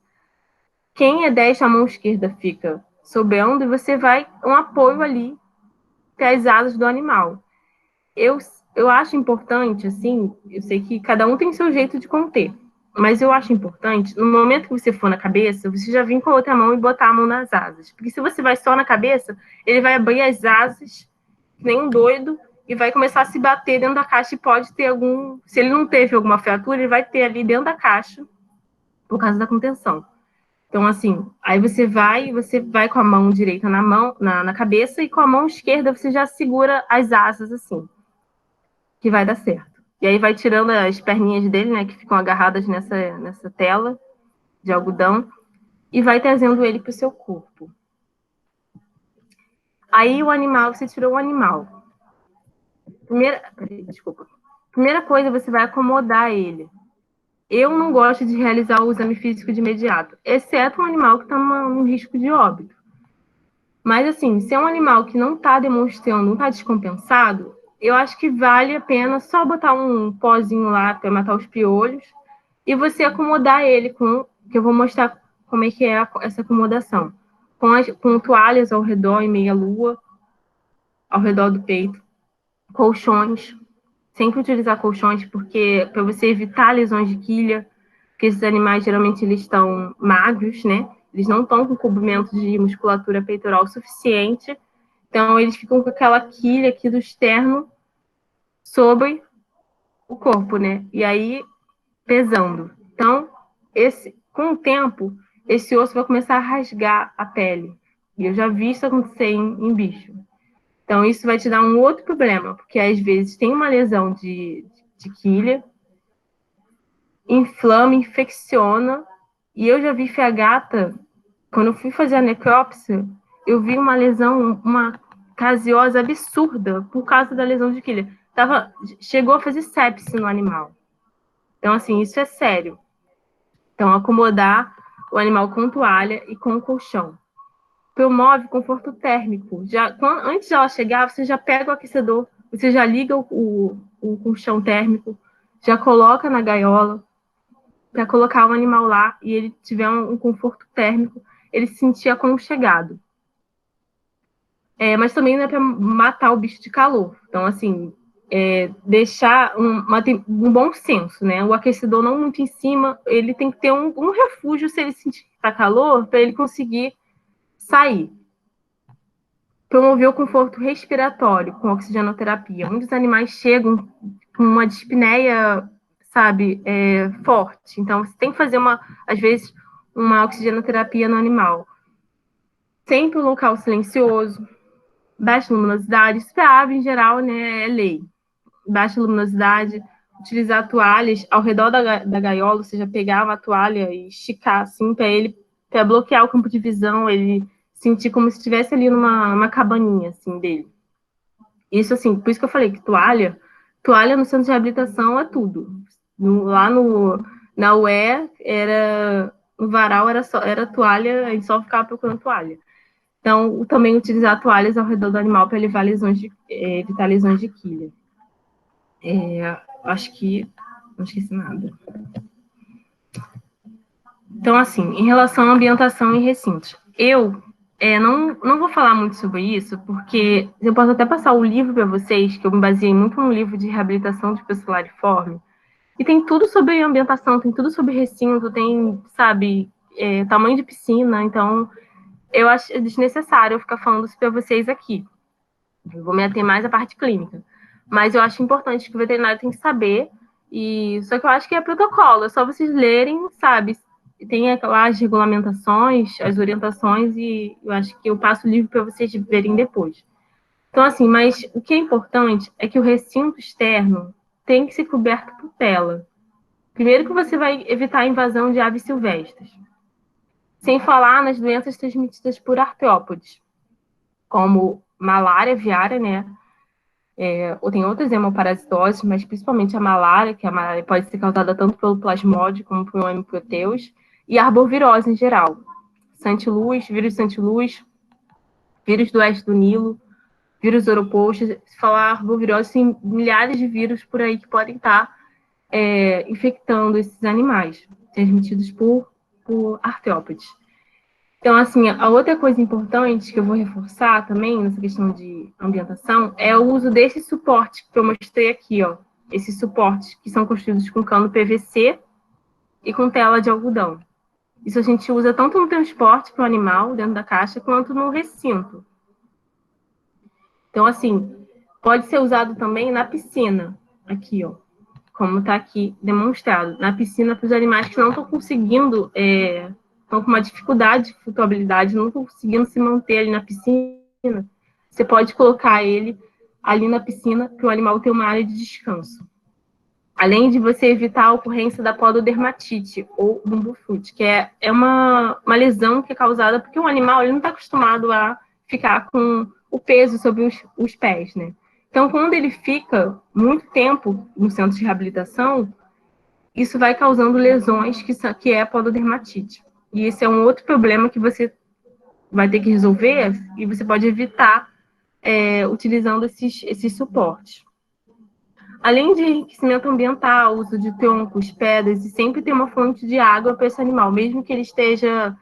Quem é destro, a mão esquerda fica sobrando e você vai um apoio ali para as asas do animal. Eu acho importante, assim, eu sei que cada um tem seu jeito de conter, mas eu acho importante, no momento que você for na cabeça, você já vir com a outra mão e botar a mão nas asas. Porque se você vai só na cabeça, ele vai abrir as asas, que nem um doido, e vai começar a se bater dentro da caixa e pode ter algum... Se ele não teve alguma fratura, ele vai ter ali dentro da caixa por causa da contenção. Então, assim, aí você vai com a mão direita na cabeça e com a mão esquerda você já segura as asas, assim, que vai dar certo. E aí vai tirando as perninhas dele, né, que ficam agarradas nessa tela de algodão, e vai trazendo ele para o seu corpo. Aí o animal, você tirou o animal. Primeira coisa, você vai acomodar ele. Eu não gosto de realizar o exame físico de imediato, exceto um animal que está num risco de óbito. Mas, assim, se é um animal que não está demonstrando, não está descompensado, eu acho que vale a pena só botar um pozinho lá para matar os piolhos e você acomodar ele que eu vou mostrar como é que é essa acomodação. Com toalhas ao redor e meia-lua, ao redor do peito, colchões, sempre utilizar colchões, porque para você evitar lesões de quilha, porque esses animais geralmente eles estão magros, né? Eles não estão com cobrimento de musculatura peitoral suficiente, então eles ficam com aquela quilha aqui do externo sobre o corpo, né? E aí pesando. Então, com o tempo, esse osso vai começar a rasgar a pele. E eu já vi isso acontecer em bicho. Então, isso vai te dar um outro problema, porque às vezes tem uma lesão de quilha, inflama, infecciona. E eu já vi FHATA, quando eu fui fazer a necrópsia, eu vi uma lesão, uma caseose absurda por causa da lesão de quilha. Chegou a fazer sepse no animal. Então, assim, isso é sério. Então, acomodar o animal com toalha e com colchão. Promove conforto térmico. Antes de ela chegar, você já pega o aquecedor, você já liga o colchão térmico, já coloca na gaiola, para colocar o animal lá e ele tiver um conforto térmico, ele se sentir aconchegado. Mas também não é para matar o bicho de calor. Então, assim, deixar um bom senso, né? O aquecedor não muito em cima, ele tem que ter um refúgio se ele sentir que está calor, para ele conseguir sair. Promover o conforto respiratório com oxigenoterapia. Muitos animais chegam com uma dispneia, sabe, forte. Então, você tem que fazer, às vezes, uma oxigenoterapia no animal. Sempre um local silencioso, baixa luminosidade. Isso para ave, em geral, né, é lei. Baixa luminosidade, utilizar toalhas ao redor da gaiola, ou seja, pegar uma toalha e esticar, assim, para bloquear o campo de visão, ele sentir como se estivesse ali numa cabaninha, assim, dele. Isso, assim, por isso que eu falei que toalha no centro de reabilitação é tudo. Na UE, no varal era toalha, a gente só ficava procurando toalha. Então, também utilizar toalhas ao redor do animal para evitar lesões de quilha. Acho que não esqueci nada. Então, assim, em relação à ambientação e recintos, eu não vou falar muito sobre isso, porque eu posso até passar o livro para vocês, que eu me baseei muito no livro de reabilitação de Pessolariforme, e tem tudo sobre ambientação, tem tudo sobre recinto, tem, sabe, tamanho de piscina, então eu acho desnecessário eu ficar falando isso para vocês aqui. Eu vou me ater mais à parte clínica. Mas eu acho importante que o veterinário tem que saber, só que eu acho que é protocolo, é só vocês lerem, sabe, tem lá as regulamentações, as orientações, e eu acho que eu passo o livro para vocês verem depois. Então, assim, mas o que é importante é que o recinto externo tem que ser coberto por tela. Primeiro que você vai evitar a invasão de aves silvestres. Sem falar nas doenças transmitidas por artrópodes, como malária aviária, né? Ou tem outras hemoparasitoses, mas principalmente a malária, que a malária pode ser causada tanto pelo plasmódio como por um hemiproteus, e arbovirose em geral. Vírus Santiluz, vírus do oeste do Nilo, vírus Oropost. Se falar arbovirose, tem milhares de vírus por aí que podem estar infectando esses animais, transmitidos por artrópodes. Então, assim, a outra coisa importante que eu vou reforçar também nessa questão de ambientação é o uso desse suporte que eu mostrei aqui, ó. Esses suportes que são construídos com cano PVC e com tela de algodão. Isso a gente usa tanto no transporte para o animal, dentro da caixa, quanto no recinto. Então, assim, Pode ser usado também na piscina, aqui, ó, como está aqui demonstrado. Na piscina, para os animais que não estão conseguindo, estão com uma dificuldade de flutuabilidade, não estão conseguindo se manter ali na piscina, você pode colocar ele ali na piscina para o animal ter uma área de descanso. Além de você evitar a ocorrência da pododermatite ou bumbufute, que é uma lesão que é causada porque o animal ele não está acostumado a ficar com o peso sobre os pés, né? Então, quando ele fica muito tempo no centro de reabilitação, isso vai causando lesões que é a pododermatite. E esse é um outro problema que você vai ter que resolver e você pode evitar utilizando esses suportes. Além de enriquecimento ambiental, uso de troncos, pedras, e sempre ter uma fonte de água para esse animal, mesmo que ele esteja...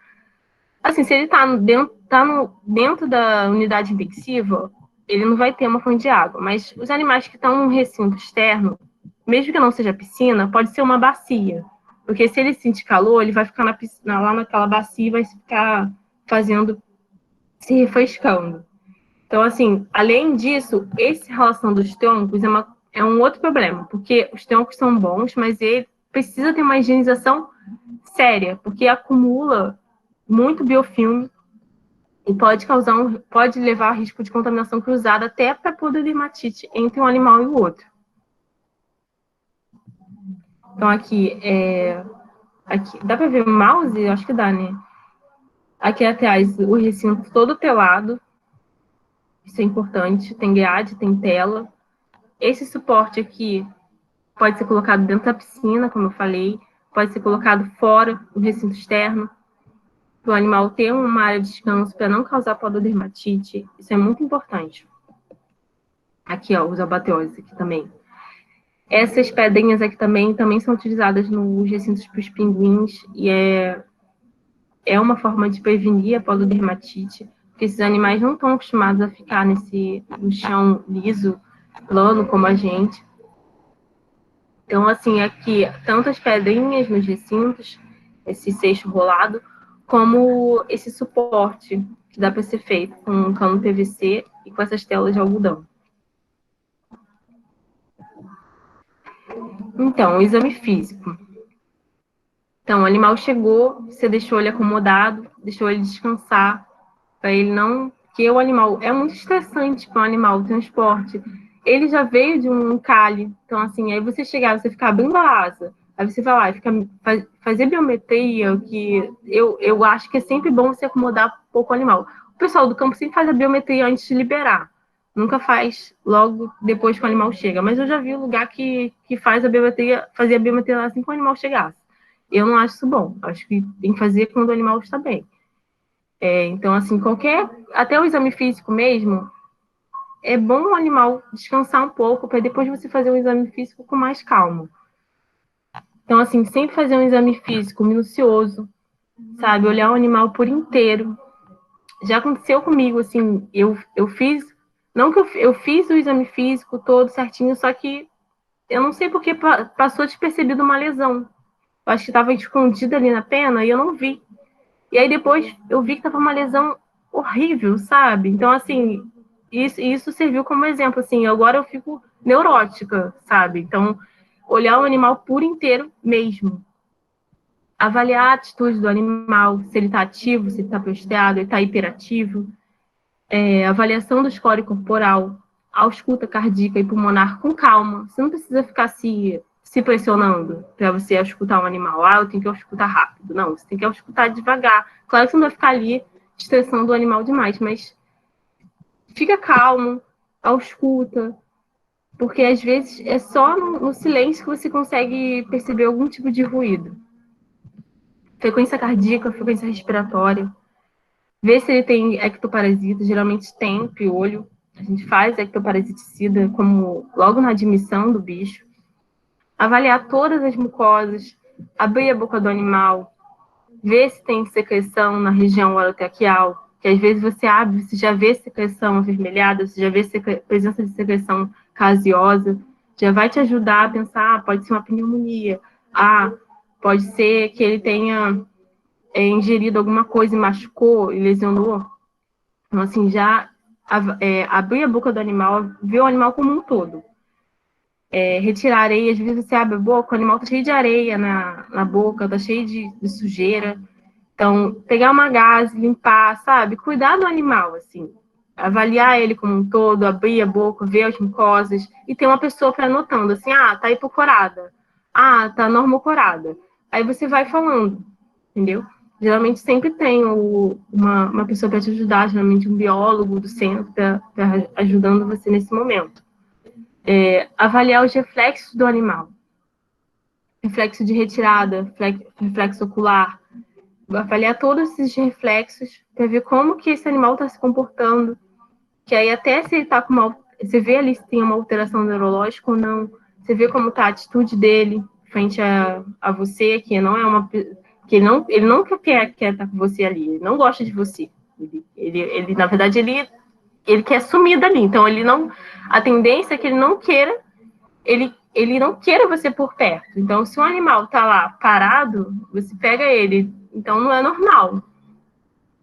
Assim, se ele está dentro da unidade intensiva, ele não vai ter uma fonte de água. Mas os animais que estão no recinto externo, mesmo que não seja piscina, pode ser uma bacia. Porque se ele sentir calor, ele vai ficar lá naquela bacia e vai ficar se refrescando. Então, assim, além disso, essa relação dos troncos é um outro problema, porque os troncos são bons, mas ele precisa ter uma higienização séria, porque acumula muito biofilme e pode levar a risco de contaminação cruzada até para pododermatite entre um animal e o outro. Então, aqui dá para ver o mouse? Acho que dá, né? Aqui atrás, o recinto todo telado, isso é importante, tem grade, tem tela. Esse suporte aqui pode ser colocado dentro da piscina, como eu falei, pode ser colocado fora, no recinto externo, para o animal ter uma área de descanso, para não causar pododermatite. Isso é muito importante. Aqui, ó, os albateoses aqui também. Essas pedrinhas aqui também são utilizadas nos recintos para os pinguins, e é uma forma de prevenir a pododermatite, porque esses animais não estão acostumados a ficar no chão liso, plano, como a gente. Então, assim, aqui, tanto as pedrinhas nos recintos, esse seixo rolado, como esse suporte que dá para ser feito com um cano PVC e com essas telas de algodão. Então, o exame físico. Então, o animal chegou, você deixou ele acomodado, deixou ele descansar, para ele não... Porque o animal é muito estressante para o animal, o transporte. Ele já veio de um encalhe, então, assim, aí você chegar, você ficar abrindo a asa, aí você vai lá e fazer biometria, que eu acho que é sempre bom você acomodar um pouco o animal. O pessoal do campo sempre faz a biometria antes de liberar, nunca faz logo depois que o animal chega, mas eu já vi um lugar que fazia a biometria assim que o animal chegasse. Eu não acho isso bom, acho que tem que fazer quando o animal está bem. Então, assim, até o exame físico mesmo, é bom o animal descansar um pouco para depois você fazer um exame físico com mais calma. Então, assim, sempre fazer um exame físico minucioso, sabe? Olhar o animal por inteiro. Já aconteceu comigo, assim, eu fiz... Não que eu fiz o exame físico todo certinho, só que eu não sei porque passou despercebido uma lesão. Eu acho que estava escondida ali na pena e eu não vi. E aí depois eu vi que estava uma lesão horrível, sabe? Então, assim, isso serviu como exemplo, assim, agora eu fico neurótica, sabe? Então, olhar o animal por inteiro mesmo. Avaliar a atitude do animal, se ele está ativo, se ele está prostrado, ele está hiperativo. Avaliação do score corporal, ausculta cardíaca e pulmonar com calma. Você não precisa ficar se pressionando para você auscultar um animal. Eu tenho que auscultar rápido. Não, você tem que auscultar devagar. Claro que você não vai ficar ali estressando o animal demais, mas fica calmo, ausculta, porque às vezes é só no silêncio que você consegue perceber algum tipo de ruído. Frequência cardíaca, frequência respiratória. Ver se ele tem ectoparasita, geralmente tem piolho. A gente faz ectoparasiticida como logo na admissão do bicho. Avaliar todas as mucosas, abrir a boca do animal, ver se tem secreção na região orotraqueal, que às vezes você abre, você já vê secreção avermelhada, você já vê presença de secreção caseosa, já vai te ajudar a pensar, pode ser uma pneumonia, pode ser que ele tenha ingerido alguma coisa e machucou e lesionou. Então, assim, já abrir a boca do animal, ver o animal como um todo. Retirar areia, às vezes você abre a boca, o animal tá cheio de areia na boca, tá cheio de sujeira. Então, pegar uma gaze, limpar, sabe? Cuidar do animal, assim. Avaliar ele como um todo, abrir a boca, ver as mucosas, e ter uma pessoa para anotando, assim, tá hipocorada, tá normocorada. Aí você vai falando, entendeu? Geralmente sempre tem uma pessoa para te ajudar, geralmente um biólogo do centro, ajudando você nesse momento. Avaliar os reflexos do animal. Reflexo de retirada, reflexo ocular. Avaliar todos esses reflexos para ver como que esse animal está se comportando. Que aí até se ele está com você vê ali se tem uma alteração neurológica ou não. Você vê como está a atitude dele frente a você, que não é uma... que ele não quer estar com você ali. Ele não gosta de você. Ele na verdade, ele quer sumir dali. Então, ele não... A tendência é que ele não queira ele não queira você por perto. Então, se um animal está lá parado, você pega ele. Então, não é normal.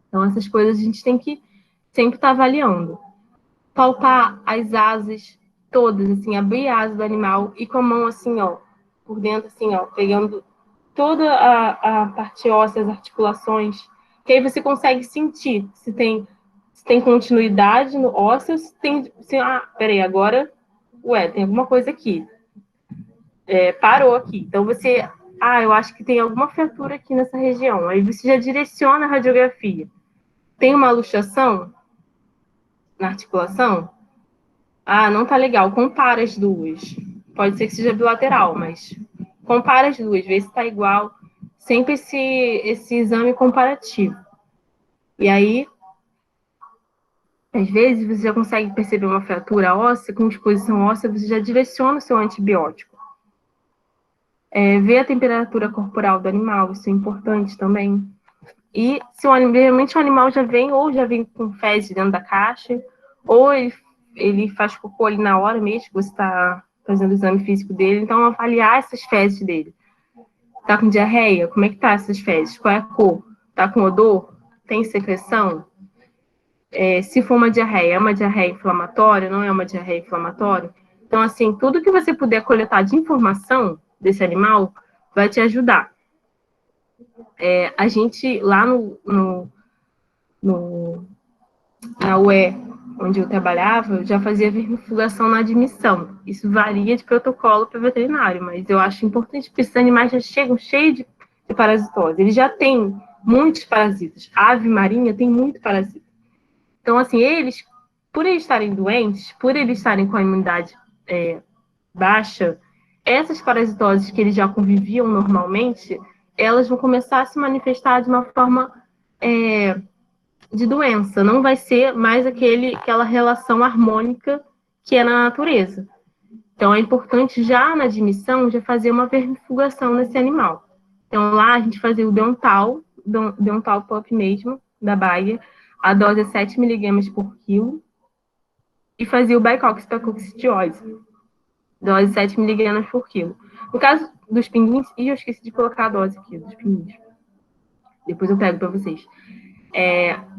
Então, essas coisas a gente tem que sempre estar avaliando. Palpar as asas todas, assim, abrir a asa do animal e com a mão assim, ó, por dentro, assim, ó, pegando toda a parte óssea, as articulações, que aí você consegue sentir se tem continuidade no ósseo, peraí, agora, tem alguma coisa aqui. Parou aqui. Então você, eu acho que tem alguma fratura aqui nessa região. Aí você já direciona a radiografia. Tem uma luxação na articulação? Não tá legal. Compara as duas. Pode ser que seja bilateral, mas compara as duas, vê se tá igual. Sempre esse exame comparativo. E aí, às vezes, você já consegue perceber uma fratura óssea, com exposição óssea, você já direciona o seu antibiótico. Ver a temperatura corporal do animal, isso é importante também. E se realmente o animal já vem com fezes dentro da caixa, ou ele faz cocô ali na hora mesmo, que você está fazendo o exame físico dele, então avaliar essas fezes dele. Tá com diarreia? Como é que tá essas fezes? Qual é a cor? Tá com odor? Tem secreção? Se for uma diarreia, é uma diarreia inflamatória? Não é uma diarreia inflamatória? Então, assim, tudo que você puder coletar de informação desse animal vai te ajudar. A gente, lá na UE, onde eu trabalhava, eu já fazia vermifugação na admissão. Isso varia de protocolo para veterinário, mas eu acho importante, porque esses animais já chegam cheios de parasitose. Eles já têm muitos parasitas. A ave marinha tem muito parasita. Então, assim, por eles estarem doentes, por eles estarem com a imunidade baixa, essas parasitoses que eles já conviviam normalmente, elas vão começar a se manifestar de uma forma de doença. Não vai ser mais aquela relação harmônica que é na natureza. Então, é importante já na admissão, já fazer uma vermifugação nesse animal. Então, lá a gente fazia o Deontal Pup mesmo, da Bayer, a dose é 7 mg por quilo, e fazia o Bicox para coccidiose, dose 7 mg por quilo. No caso dos pinguins, eu esqueci de colocar a dose aqui dos pinguins. Depois eu pego para vocês.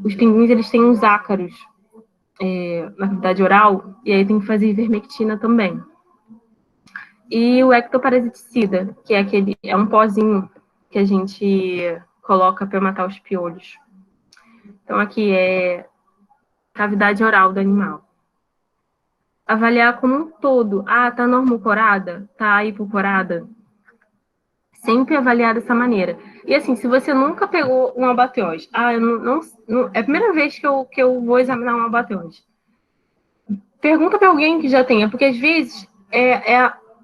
Os pinguins, eles têm uns ácaros na cavidade oral, e aí tem que fazer ivermectina também. E o ectoparasiticida, que é um pozinho que a gente coloca para matar os piolhos. Então, aqui é cavidade oral do animal. Avaliar como um todo. Tá normocorada? Tá hipocorada? Sempre avaliar dessa maneira. E assim, se você nunca pegou um albatroz, é a primeira vez que eu vou examinar um albatroz. Pergunta para alguém que já tenha, porque às vezes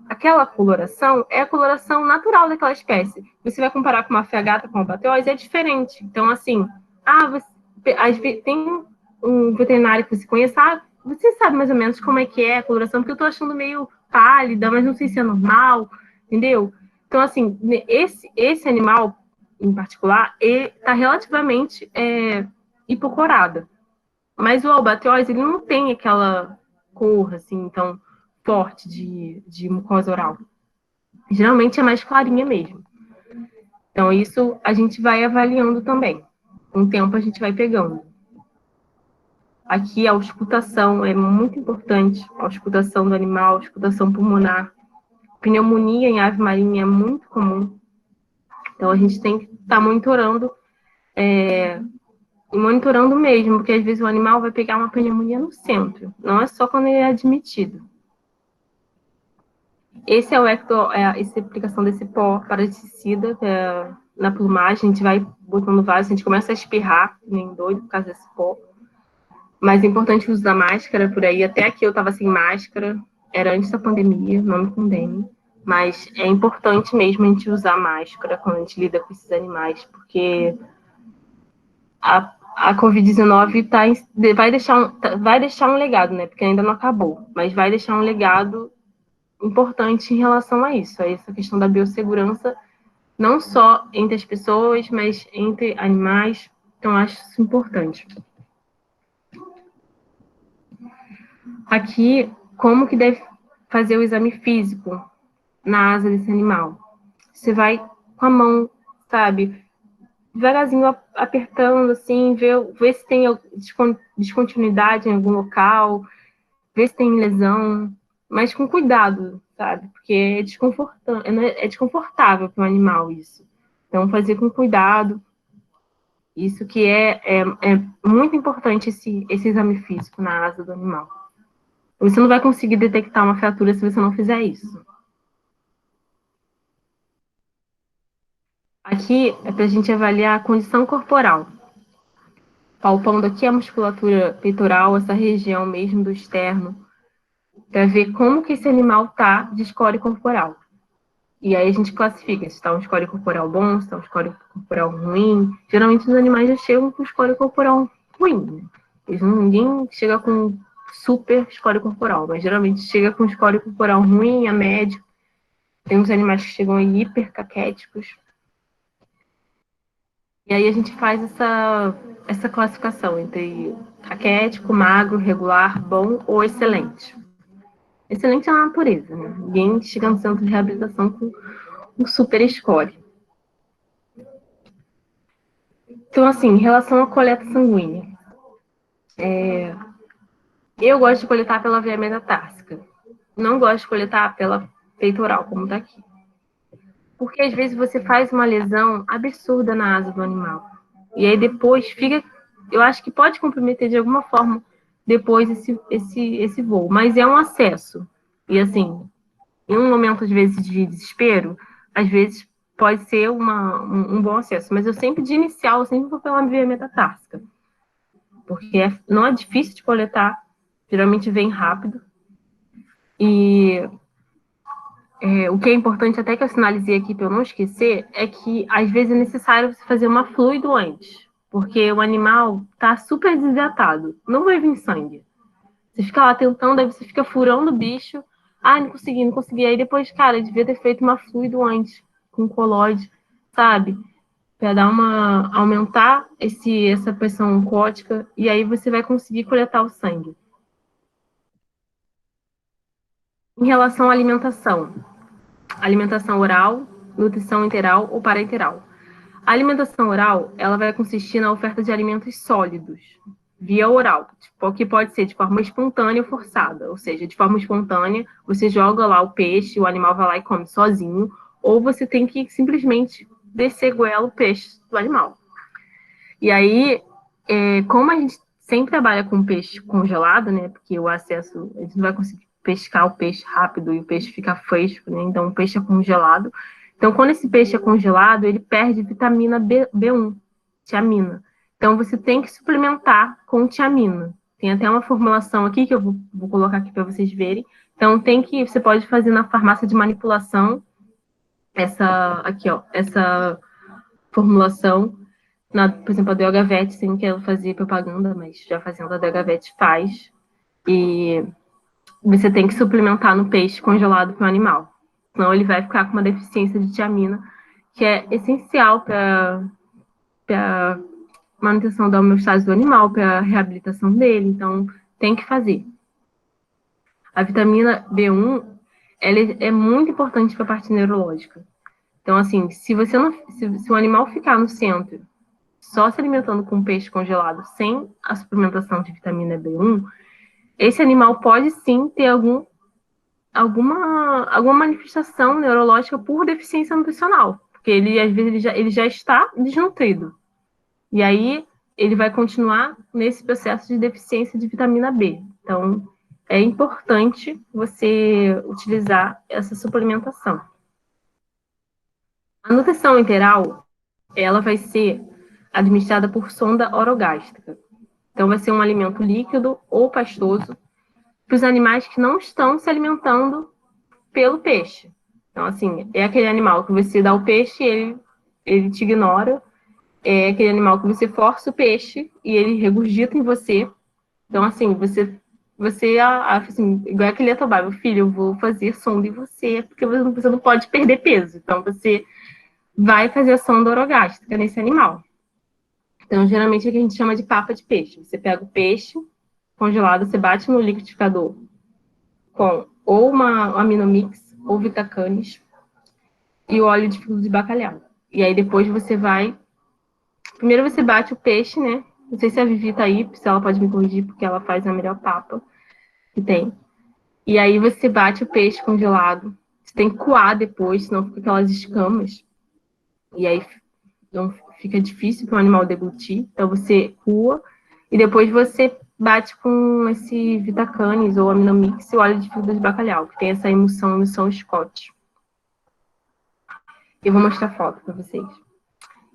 aquela coloração é a coloração natural daquela espécie. Você vai comparar com uma fragata com albatroz, é diferente. Então, assim, tem um veterinário que você conheça, você sabe mais ou menos como é que é a coloração, porque eu tô achando meio pálida, mas não sei se é normal, entendeu? Então, assim, esse animal, em particular, ele tá relativamente hipocorada. Mas o albatroz, ele não tem aquela cor, assim, tão forte de mucosa oral. Geralmente é mais clarinha mesmo. Então, isso a gente vai avaliando também. Com o tempo, a gente vai pegando. Aqui a auscultação é muito importante, a auscultação do animal, a auscultação pulmonar. Pneumonia em ave marinha é muito comum. Então, a gente tem que estar monitorando, monitorando mesmo, porque às vezes o animal vai pegar uma pneumonia no centro, não é só quando ele é admitido. Esse é essa aplicação desse pó parasiticida na plumagem, a gente vai botando vários, a gente começa a espirrar, nem doido por causa desse pó. Mas é importante o uso da máscara por aí. Até aqui eu estava sem máscara, era antes da pandemia, não me condene. Mas é importante mesmo a gente usar máscara quando a gente lida com esses animais, porque a Covid-19 vai deixar um legado, né? Porque ainda não acabou, mas vai deixar um legado importante em relação a isso, a essa questão da biossegurança, não só entre as pessoas, mas entre animais. Então, acho isso importante. Aqui, como que deve fazer o exame físico na asa desse animal? Você vai com a mão, sabe, devagarzinho apertando, assim, ver se tem descontinuidade em algum local, ver se tem lesão, mas com cuidado, sabe, porque é desconfortável para o animal isso. Então, fazer com cuidado. Isso que é muito importante, esse exame físico na asa do animal. Você não vai conseguir detectar uma fratura se você não fizer isso. Aqui é para a gente avaliar a condição corporal. Palpando aqui a musculatura peitoral, essa região mesmo do externo, para ver como que esse animal está de score corporal. E aí a gente classifica se está um score corporal bom, se está um score corporal ruim. Geralmente os animais já chegam com score corporal ruim. Ninguém chega com super score corporal, mas geralmente chega com score corporal ruim, a médio. Tem uns animais que chegam aí hipercaquéticos. E aí a gente faz essa classificação entre caquético, magro, regular, bom ou excelente. Excelente é a natureza, né? Ninguém chega no centro de reabilitação com um super score. Então, assim, em relação à coleta sanguínea, eu gosto de coletar pela via metatársica. Não gosto de coletar pela peitoral, como está aqui. Porque às vezes você faz uma lesão absurda na asa do animal. E aí depois fica. Eu acho que pode comprometer de alguma forma depois esse voo. Mas é um acesso. E assim, em um momento, às vezes, de desespero, às vezes pode ser um bom acesso. Mas eu sempre, de inicial, eu sempre vou pela via metatársica. Porque não é difícil de coletar. Geralmente vem rápido. E o que é importante, até que eu sinalizei aqui para eu não esquecer, é que às vezes é necessário você fazer uma fluido antes, porque o animal está super desidratado, não vai vir sangue. Você fica lá tentando, aí você fica furando o bicho, não consegui, não consegui. Aí depois, cara, devia ter feito uma fluido antes, com colóide, sabe? Para aumentar essa pressão oncótica, e aí você vai conseguir coletar o sangue. Em relação à alimentação oral, nutrição enteral ou parenteral. A alimentação oral, ela vai consistir na oferta de alimentos sólidos, via oral, que pode ser de forma espontânea ou forçada, ou seja, de forma espontânea, você joga lá o peixe, o animal vai lá e come sozinho, ou você tem que simplesmente descer goela o peixe do animal. E aí, como a gente sempre trabalha com peixe congelado, né, porque o acesso, a gente não vai conseguir pescar o peixe rápido e o peixe fica fresco, né, então o peixe é congelado. Então, quando esse peixe é congelado, ele perde vitamina B1, tiamina. Então, você tem que suplementar com tiamina. Tem até uma formulação aqui que eu vou colocar aqui para vocês verem. Então, você pode fazer na farmácia de manipulação essa formulação. Por exemplo, a DHVET, sem que ela fazia propaganda, mas já fazendo a DHVET faz. E você tem que suplementar no peixe congelado para o animal. Senão ele vai ficar com uma deficiência de tiamina, que é essencial para a manutenção da homeostase do animal, para a reabilitação dele. Então, tem que fazer. A vitamina B1, ela é muito importante para a parte neurológica. Então, assim, se o animal ficar no centro só se alimentando com peixe congelado, sem a suplementação de vitamina B1, esse animal pode sim ter alguma manifestação neurológica por deficiência nutricional, porque ele, às vezes, ele já está desnutrido. E aí, ele vai continuar nesse processo de deficiência de vitamina B. Então, é importante você utilizar essa suplementação. A nutrição enteral, ela vai ser administrada por sonda orogástrica. Então, vai ser um alimento líquido ou pastoso para os animais que não estão se alimentando pelo peixe. Então, assim, é aquele animal que você dá o peixe e ele te ignora. É aquele animal que você força o peixe e ele regurgita em você. Então, assim, assim, igual aquele Atobá, meu filho, eu vou fazer sonda em você, porque você não pode perder peso. Então, você vai fazer a sonda orogástrica nesse animal. Então, geralmente, é o que a gente chama de papa de peixe. Você pega o peixe congelado, você bate no liquidificador com ou uma aminomix, ou Vitacanes, e o óleo de fígado de bacalhau. E aí, depois você vai... Primeiro você bate o peixe, né? Não sei se a Vivi tá aí, se ela pode me corrigir, porque ela faz a melhor papa que tem. E aí você bate o peixe congelado. Você tem que coar depois, senão fica aquelas escamas. E aí não fica difícil para o animal deglutir. Então você coa e depois você bate com esse Vitacanes ou aminomix e óleo de fígado de bacalhau, que tem essa emulsão Scott. Eu vou mostrar foto para vocês.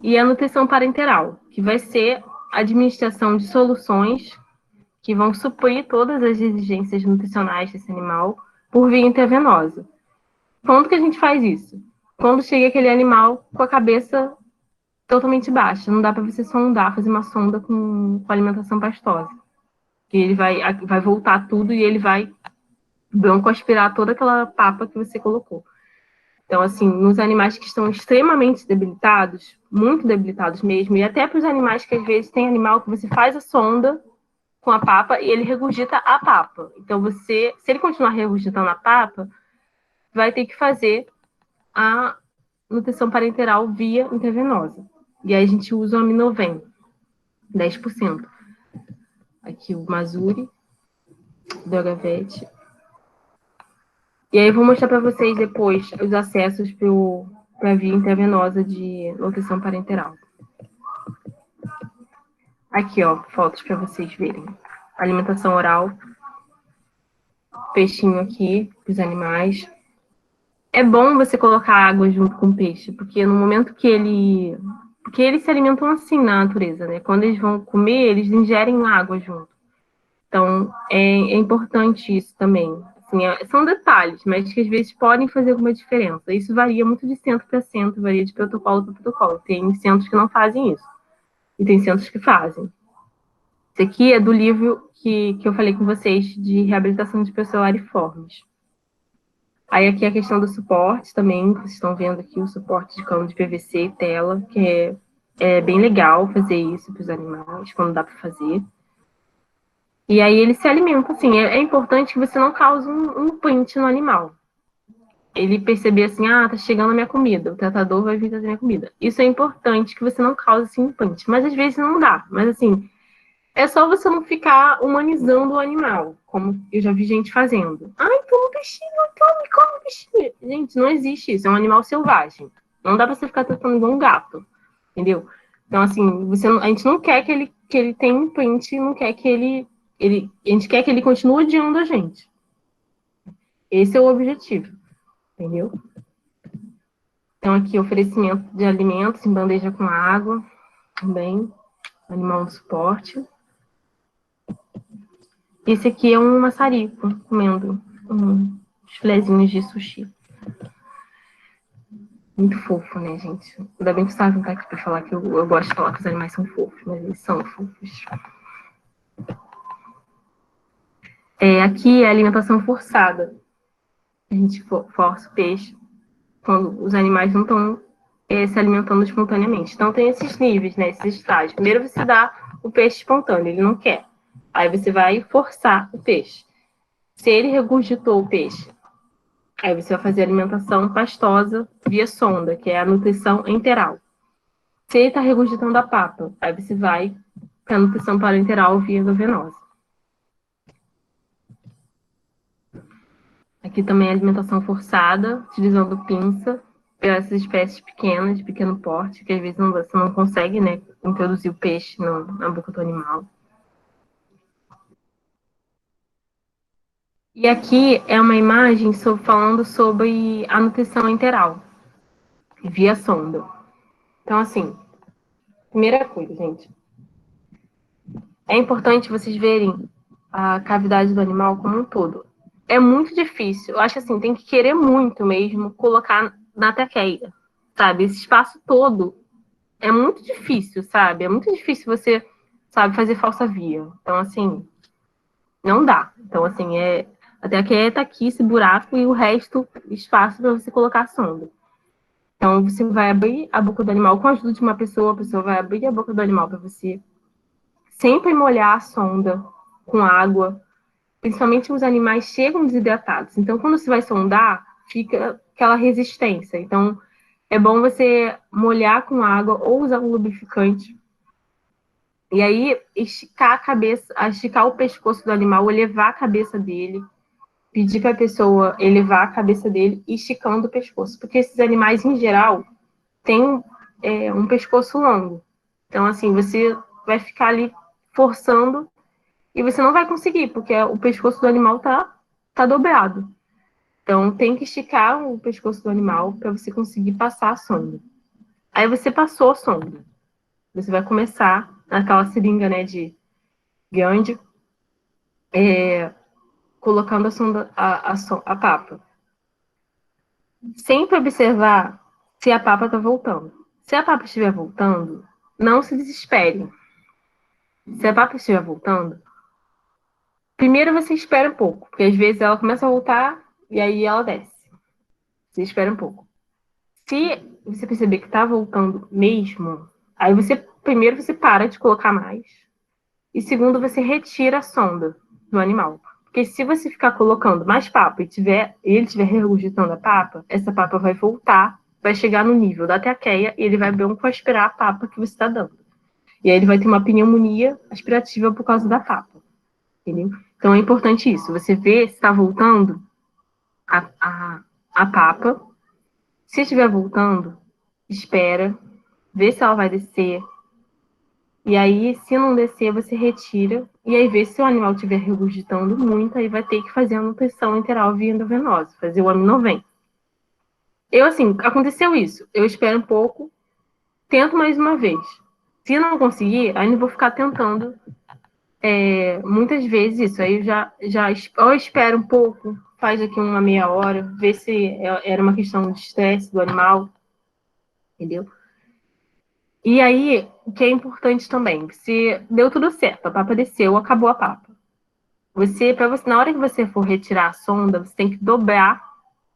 E a nutrição parenteral, que vai ser a administração de soluções que vão suprir todas as exigências nutricionais desse animal por via intravenosa. Quando que a gente faz isso? Quando chega aquele animal com a cabeça totalmente baixa. Não dá para você sondar, fazer uma sonda com alimentação pastosa. Que ele vai voltar tudo e ele vai broncoaspirar toda aquela papa que você colocou. Então, assim, nos animais que estão extremamente debilitados, muito debilitados mesmo, e até para os animais que às vezes tem animal que você faz a sonda com a papa e ele regurgita a papa. Então, se ele continuar regurgitando a papa, vai ter que fazer a nutrição parenteral via intravenosa. E aí a gente usa o Aminoven, 10%. Aqui o Mazuri, do Agavete. E aí eu vou mostrar para vocês depois os acessos para a via intravenosa de nutrição parenteral. Aqui, ó, fotos para vocês verem. Alimentação oral. Peixinho aqui, para os animais. É bom você colocar água junto com o peixe, porque no momento que porque eles se alimentam assim na natureza, né? Quando eles vão comer, eles ingerem água junto. Então, é importante isso também. Assim, são detalhes, mas que às vezes podem fazer alguma diferença. Isso varia muito de centro para centro, varia de protocolo para protocolo. Tem centros que não fazem isso. E tem centros que fazem. Esse aqui é do livro que eu falei com vocês, de reabilitação de pessoariformes. Aí aqui a questão do suporte também, vocês estão vendo aqui o suporte de cano de PVC e tela, que é bem legal fazer isso para os animais, quando dá para fazer. E aí ele se alimenta, assim, é importante que você não cause um print no animal. Ele perceber assim, tá chegando a minha comida, o tratador vai vir trazer minha comida. Isso é importante que você não cause assim um print, mas às vezes não dá. Mas assim, é só você não ficar humanizando o animal, como eu já vi gente fazendo. Então um peixinho, come um peixinho. Gente, não existe isso, é um animal selvagem. Não dá pra você ficar tratando igual um gato, entendeu? Então, assim, a gente não quer que ele tenha um print, não quer que a gente quer que ele continue odiando a gente. Esse é o objetivo, entendeu? Então, aqui, oferecimento de alimentos em bandeja com água, também, animal no suporte. Esse aqui é um maçarico, comendo uns filezinhos de sushi. Muito fofo, né, gente? Ainda bem que o Gustavo não tá aqui pra falar que eu gosto de falar que os animais são fofos, mas eles são fofos. Aqui é a alimentação forçada. A gente força o peixe quando os animais não estão se alimentando espontaneamente. Então, tem esses níveis, né, esses estágios. Primeiro você dá o peixe espontâneo, ele não quer. Aí você vai forçar o peixe. Se ele regurgitou o peixe, aí você vai fazer a alimentação pastosa via sonda, que é a nutrição enteral. Se ele está regurgitando a papa, aí você vai para a nutrição parenteral via endovenosa. Aqui também é alimentação forçada, utilizando pinça, para essas espécies pequenas, de pequeno porte, que às vezes você não consegue, né, introduzir o peixe na boca do animal. E aqui é uma imagem falando sobre a nutrição enteral, via sonda. Então, assim, primeira coisa, gente, é importante vocês verem a cavidade do animal como um todo. É muito difícil, eu acho assim, tem que querer muito mesmo colocar na traqueia, sabe? Esse espaço todo é muito difícil, sabe? É muito difícil você, sabe, fazer falsa via. Então, assim, não dá. Então, assim, até aqui tá aqui esse buraco e o resto espaço para você colocar a sonda. Então, você vai abrir a boca do animal com a ajuda de uma pessoa, a pessoa vai abrir a boca do animal para você sempre molhar a sonda com água. Principalmente os animais chegam desidratados. Então, quando você vai sondar, fica aquela resistência. Então, é bom você molhar com água ou usar um lubrificante. E aí, esticar a cabeça, esticar o pescoço do animal, elevar a cabeça dele, pedir para a pessoa elevar a cabeça dele, esticando o pescoço. Porque esses animais, em geral, têm um pescoço longo. Então, assim, você vai ficar ali forçando e você não vai conseguir, porque o pescoço do animal tá dobrado. Então, tem que esticar o pescoço do animal para você conseguir passar a sonda. Aí você passou a sonda. Você vai começar naquela seringa, né, de grande, colocando a sonda, a papa. Sempre observar se a papa está voltando. Se a papa estiver voltando, não se desespere. Se a papa estiver voltando, primeiro você espera um pouco, porque às vezes ela começa a voltar e aí ela desce. Você espera um pouco. Se você perceber que está voltando mesmo, aí primeiro você para de colocar mais. E segundo, você retira a sonda do animal. Porque se você ficar colocando mais papa e ele estiver regurgitando a papa, essa papa vai voltar, vai chegar no nível da traqueia e ele vai broncoaspirar a papa que você está dando. E aí ele vai ter uma pneumonia aspirativa por causa da papa. Entendeu? Então é importante isso. Você vê se está voltando a papa. Se estiver voltando, espera, vê se ela vai descer. E aí, se não descer, você retira. E aí, vê se o animal estiver regurgitando muito, aí vai ter que fazer a nutrição enteral via endovenosa, fazer o aminovém. Eu, assim, aconteceu isso. Eu espero um pouco, tento mais uma vez. Se não conseguir, aí não vou ficar tentando muitas vezes isso. Aí eu espero um pouco, faz aqui uma meia hora, vê se era uma questão de estresse do animal, entendeu? E aí, o que é importante também, se deu tudo certo, a papa desceu, acabou a papa. Na hora que você for retirar a sonda, você tem que dobrar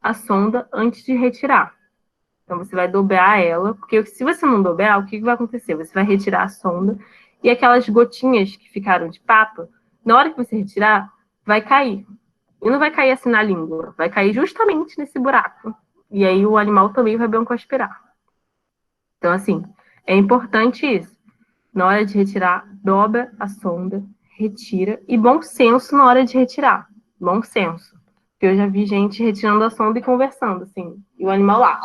a sonda antes de retirar. Então, você vai dobrar ela, porque se você não dobrar, o que vai acontecer? Você vai retirar a sonda e aquelas gotinhas que ficaram de papa, na hora que você retirar, vai cair. E não vai cair assim na língua, vai cair justamente nesse buraco. E aí o animal também vai broncoaspirar. Então, assim, é importante isso. Na hora de retirar, dobra a sonda, retira. E bom senso na hora de retirar. Bom senso. Porque eu já vi gente retirando a sonda e conversando, assim. E o animal lá.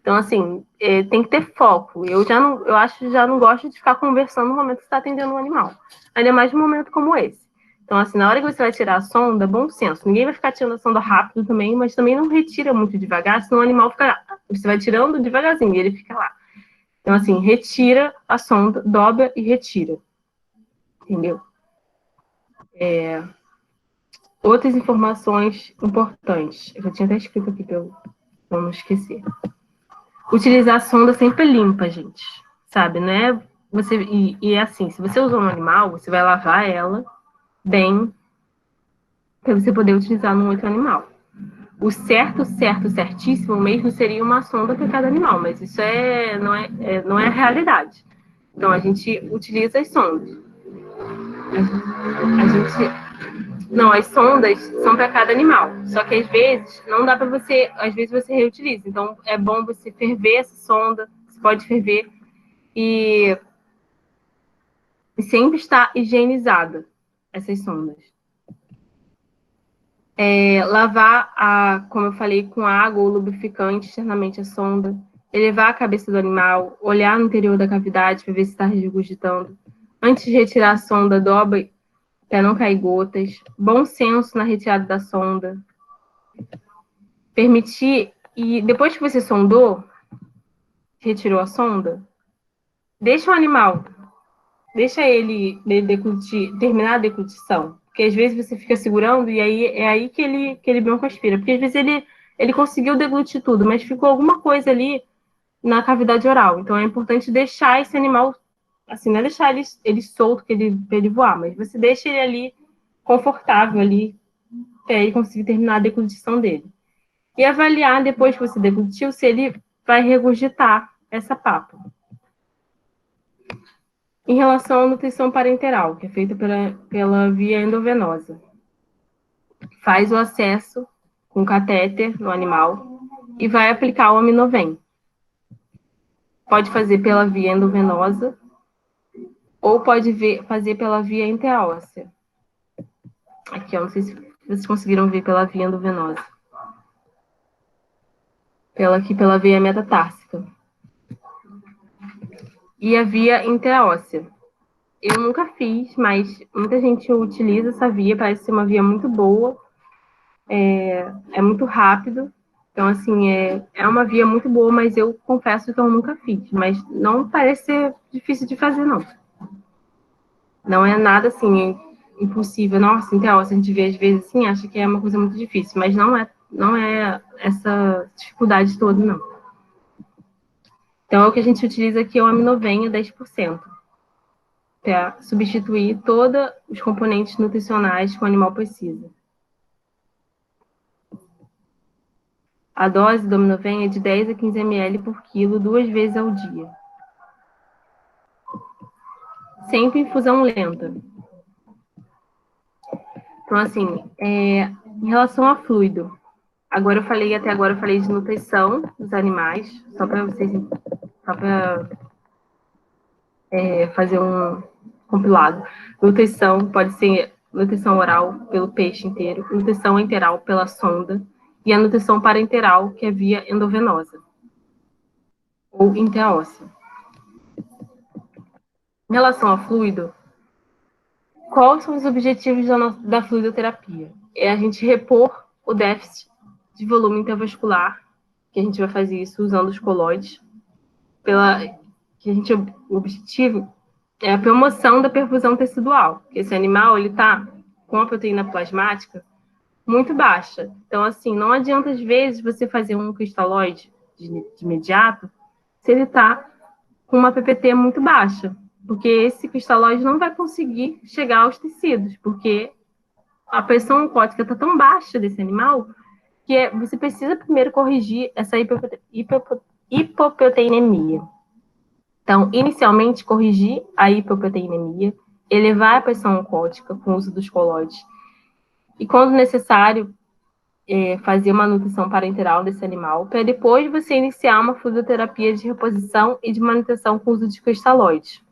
Então, assim, tem que ter foco. Eu já não gosto de ficar conversando no momento que você está atendendo um animal. Ainda mais num momento como esse. Então, assim, na hora que você vai tirar a sonda, bom senso. Ninguém vai ficar tirando a sonda rápido também, mas também não retira muito devagar, senão o animal fica... Você vai tirando devagarzinho e ele fica lá. Então, assim, retira a sonda, dobra e retira. Entendeu? Outras informações importantes. Eu já tinha até escrito aqui para eu não esquecer. Utilizar a sonda sempre limpa, gente. Sabe, né? E é assim, se você usou um animal, você vai lavar ela bem para você poder utilizar num outro animal. O certíssimo mesmo seria uma sonda para cada animal, mas isso não é a realidade. Então, a gente utiliza as sondas. As sondas são para cada animal. Só que às vezes não dá para às vezes você reutiliza. Então é bom você ferver essa sonda. pode ferver e sempre está higienizada essas sondas. Lavar, como eu falei, com água ou lubrificante externamente a sonda, elevar a cabeça do animal, olhar no interior da cavidade para ver se está regurgitando. Antes de retirar a sonda, dobra para não cair gotas. Bom senso na retirada da sonda. Permitir, e depois que você sondou, retirou a sonda, deixa o animal, deixa ele terminar a deglutição. Porque às vezes você fica segurando e aí é aí que ele broncoaspira. Porque às vezes ele conseguiu deglutir tudo, mas ficou alguma coisa ali na cavidade oral. Então é importante deixar esse animal, assim, não é deixar ele solto para ele voar, mas você deixa ele ali confortável ali, para ele conseguir terminar a deglutição dele. E avaliar, depois que você deglutiu, se ele vai regurgitar essa papa. Em relação à nutrição parenteral, que é feita pela via endovenosa. Faz o acesso com catéter no animal e vai aplicar o Aminovem. Pode fazer pela via endovenosa ou pode fazer pela via intraóssea. Aqui, ó, não sei se vocês conseguiram ver pela via endovenosa. Pela via metatársica. E a via intraóssea. Eu nunca fiz, mas muita gente utiliza essa via, parece ser uma via muito boa, é muito rápido. Então, assim, é uma via muito boa, mas eu confesso que eu nunca fiz. Mas não parece ser difícil de fazer, não. Não é nada, assim, impossível. Nossa, intraóssea, a gente vê às vezes assim, acha que é uma coisa muito difícil, mas não é essa dificuldade toda, não. Então, o que a gente utiliza aqui é o Aminovem, 10%. Para substituir todos os componentes nutricionais que o animal precisa. A dose do Aminovem é de 10 a 15 ml por quilo, 2 vezes ao dia. Sempre infusão lenta. Então, assim, em relação a fluido, até agora eu falei de nutrição dos animais, só para fazer um compilado. Nutrição pode ser nutrição oral pelo peixe inteiro, nutrição enteral pela sonda e a nutrição parenteral, que é via endovenosa ou intraóssea. Em relação ao fluido, quais são os objetivos da fluidoterapia? É a gente repor o déficit de volume intravascular, que a gente vai fazer isso usando os colóides, o objetivo é a promoção da perfusão tecidual. Esse animal, ele está com a proteína plasmática muito baixa. Então, assim, não adianta, às vezes, você fazer um cristalóide de imediato se ele está com uma PPT muito baixa, porque esse cristalóide não vai conseguir chegar aos tecidos, porque a pressão oncótica está tão baixa desse animal que você precisa primeiro corrigir essa hipoproteinemia. Então, inicialmente, corrigir a hipoproteinemia, elevar a pressão oncótica com o uso dos colóides. E, quando necessário, fazer uma nutrição parenteral desse animal, para depois você iniciar uma fluidoterapia de reposição e de manutenção com o uso de cristalóides.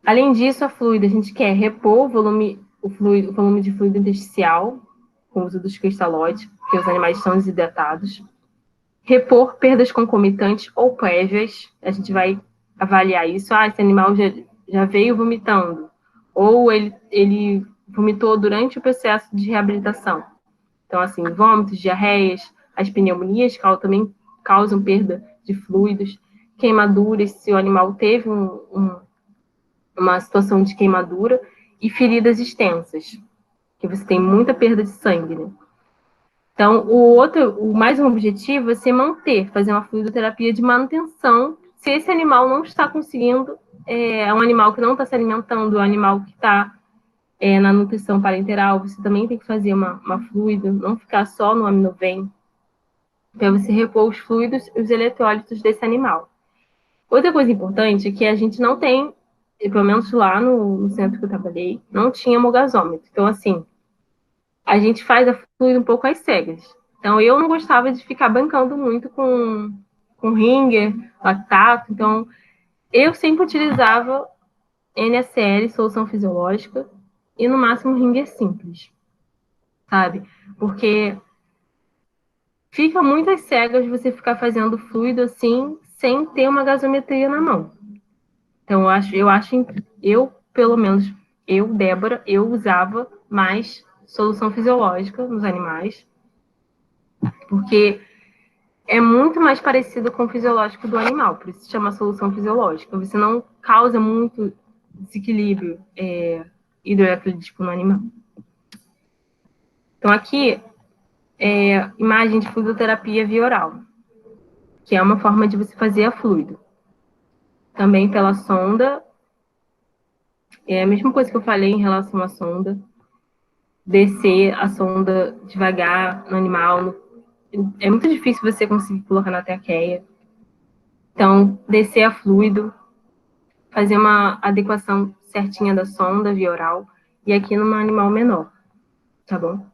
Além disso, a gente quer repor o volume de fluido intersticial com o uso dos cristalóides, porque os animais estão desidratados. Repor perdas concomitantes ou prévias, a gente vai avaliar isso. Esse animal já veio vomitando, ou ele vomitou durante o processo de reabilitação. Então, assim, vômitos, diarreias, as pneumonias também causam perda de fluidos, queimaduras, se o animal teve uma situação de queimadura, e feridas extensas, que você tem muita perda de sangue, né? Então, mais um objetivo é fazer uma fluidoterapia de manutenção, se esse animal não está conseguindo, é um animal que não está se alimentando, é um animal que está na nutrição parenteral, você também tem que fazer uma fluido, não ficar só no Aminovem, para você repor os fluidos e os eletrólitos desse animal. Outra coisa importante é que a gente não tem, pelo menos lá no centro que eu trabalhei, não tinha hemogazômetro. Então, assim, a gente faz a fluido um pouco às cegas. Então, eu não gostava de ficar bancando muito com com Ringer, lactato. Então, eu sempre utilizava NaCl, solução fisiológica, e no máximo Ringer simples, sabe? Porque fica muitas cegas você ficar fazendo fluido assim, sem ter uma gasometria na mão. Então, pelo menos, Débora, eu usava mais solução fisiológica nos animais, porque é muito mais parecido com o fisiológico do animal, por isso se chama solução fisiológica. Você não causa muito desequilíbrio hidroelectrolítico no animal. Então, aqui é imagem de fluidoterapia via oral, que é uma forma de você fazer a fluido. Também pela sonda, é a mesma coisa que eu falei em relação à sonda, descer a sonda devagar no animal. É muito difícil você conseguir colocar na traqueia. Então, descer a fluido, fazer uma adequação certinha da sonda via oral, e aqui num animal menor, tá bom?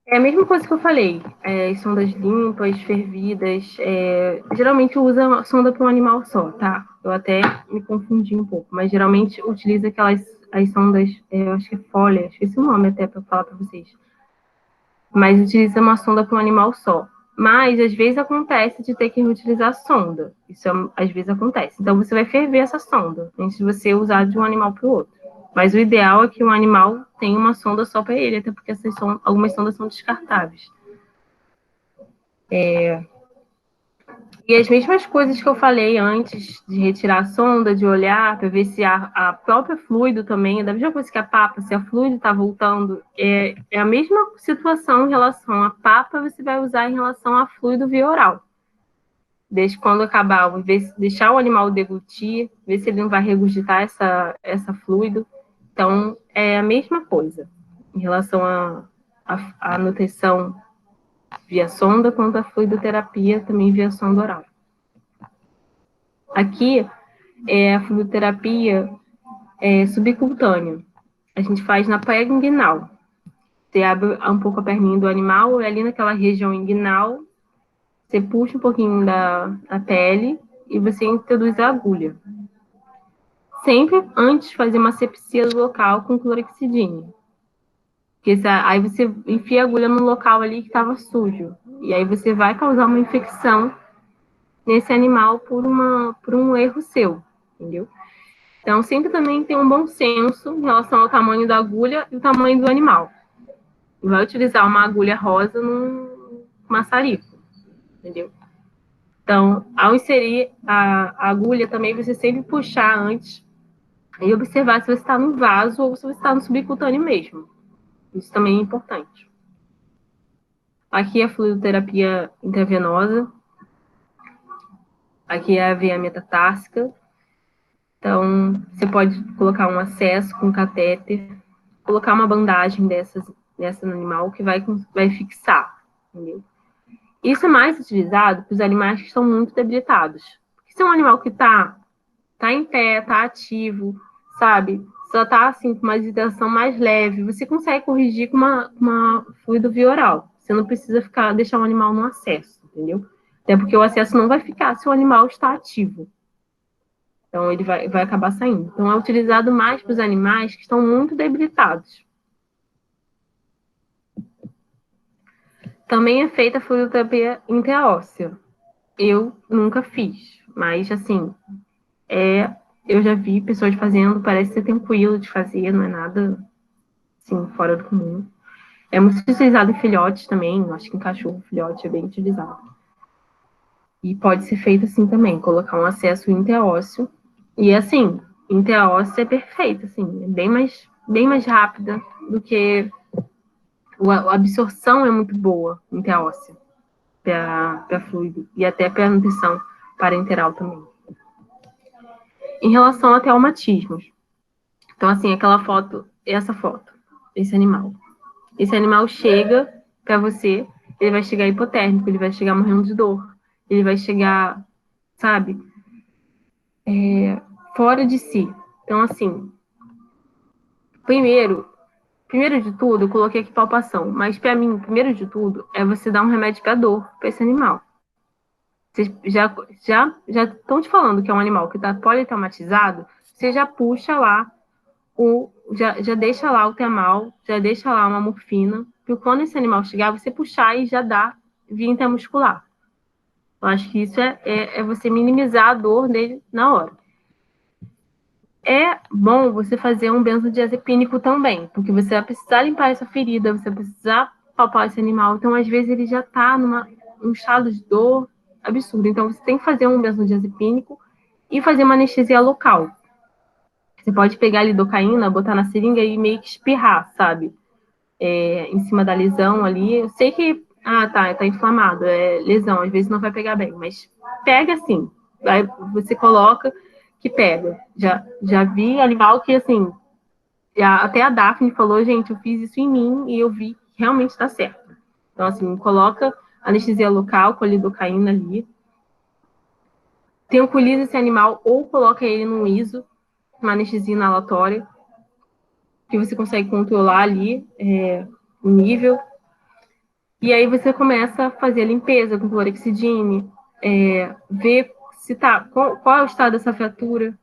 É a mesma coisa que eu falei, sondas limpas, fervidas, geralmente usa sonda para um animal só, tá? Eu até me confundi um pouco, mas geralmente utiliza as sondas, eu acho que é Folha, esqueci o nome até para falar para vocês, mas utiliza uma sonda para um animal só. Mas às vezes acontece de ter que reutilizar a sonda, isso às vezes acontece. Então você vai ferver essa sonda antes de você usar de um animal para o outro. Mas o ideal é que um animal tenha uma sonda só para ele, até porque algumas sondas são descartáveis. E as mesmas coisas que eu falei antes de retirar a sonda, de olhar para ver se a própria fluido também, é da mesma coisa que a papa, se a fluido está voltando, é a mesma situação em relação à papa, você vai usar em relação a fluido via oral. Desde quando acabar, deixar o animal deglutir, ver se ele não vai regurgitar essa fluido. Então, é a mesma coisa em relação à nutrição via sonda, quanto à fluidoterapia também via sonda oral. Aqui é a fluidoterapia subcutânea. A gente faz na pega inguinal. Você abre um pouco a perninha do animal, e ali naquela região inguinal, você puxa um pouquinho da pele e você introduz a agulha. Sempre antes de fazer uma asepsia do local com clorexidina. Aí você enfia a agulha no local ali que estava sujo. E aí você vai causar uma infecção nesse animal por um erro seu, entendeu? Então, sempre também tem um bom senso em relação ao tamanho da agulha e o tamanho do animal. Vai utilizar uma agulha rosa num maçarico, entendeu? Então, ao inserir a agulha, também você sempre puxar antes e observar se você está no vaso ou se você está no subcutâneo mesmo. Isso também é importante. Aqui é a fluidoterapia intravenosa. Aqui é a veia metatarsica. Então, você pode colocar um acesso com catéter, colocar uma bandagem nessa no animal que vai fixar, entendeu? Isso é mais utilizado para os animais que estão muito debilitados. Porque se é um animal que tá em pé, tá ativo, sabe? Só tá assim com uma hidratação mais leve, você consegue corrigir com uma fluido via oral. Você não precisa deixar o animal no acesso, entendeu? Até porque o acesso não vai ficar se o animal está ativo. Então, ele vai acabar saindo. Então, é utilizado mais para os animais que estão muito debilitados. Também é feita a fluidoterapia intraóssea. Eu nunca fiz, mas, assim, eu já vi pessoas fazendo, parece ser tranquilo de fazer, não é nada, assim, fora do comum. É muito utilizado em filhotes também, acho que em cachorro, filhote é bem utilizado. E pode ser feito assim também, colocar um acesso intraósseo. E, assim, intraóssea é perfeito, assim, é bem mais rápida do que a absorção é muito boa intraóssea para fluido e até para nutrição parenteral também. Em relação a traumatismos, então, assim, esse animal. Esse animal chega para você, ele vai chegar hipotérmico, ele vai chegar morrendo de dor, ele vai chegar, sabe, fora de si. Então, assim, primeiro, primeiro de tudo, eu coloquei aqui palpação, mas para mim, primeiro de tudo, é você dar um remédio para dor para esse animal. Vocês já estão te falando que é um animal que está politraumatizado, você já puxa lá já deixa lá o Temal, já deixa lá uma morfina, porque quando esse animal chegar, você puxar e já dá via intramuscular. Eu acho que isso é você minimizar a dor dele na hora. É bom você fazer um benzodiazepínico também, porque você vai precisar limpar essa ferida, você vai precisar palpar esse animal. Então, às vezes, ele já está num estado de dor absurdo. Então, você tem que fazer um benzodiazepínico e fazer uma anestesia local. Você pode pegar a lidocaína, botar na seringa e meio que espirrar, sabe? Em cima da lesão ali. Eu sei que, tá inflamado, é lesão, às vezes não vai pegar bem, mas pega assim. Aí você coloca que pega. Já vi animal que, assim, até a Daphne falou, gente, eu fiz isso em mim e eu vi que realmente dá certo. Então, assim, coloca anestesia local com a lidocaína ali. Tranquiliza esse animal ou coloca ele num ISO, uma anestesia inalatória, que você consegue controlar ali o nível. E aí você começa a fazer a limpeza com clorexidine, ver se qual é o estado dessa fratura.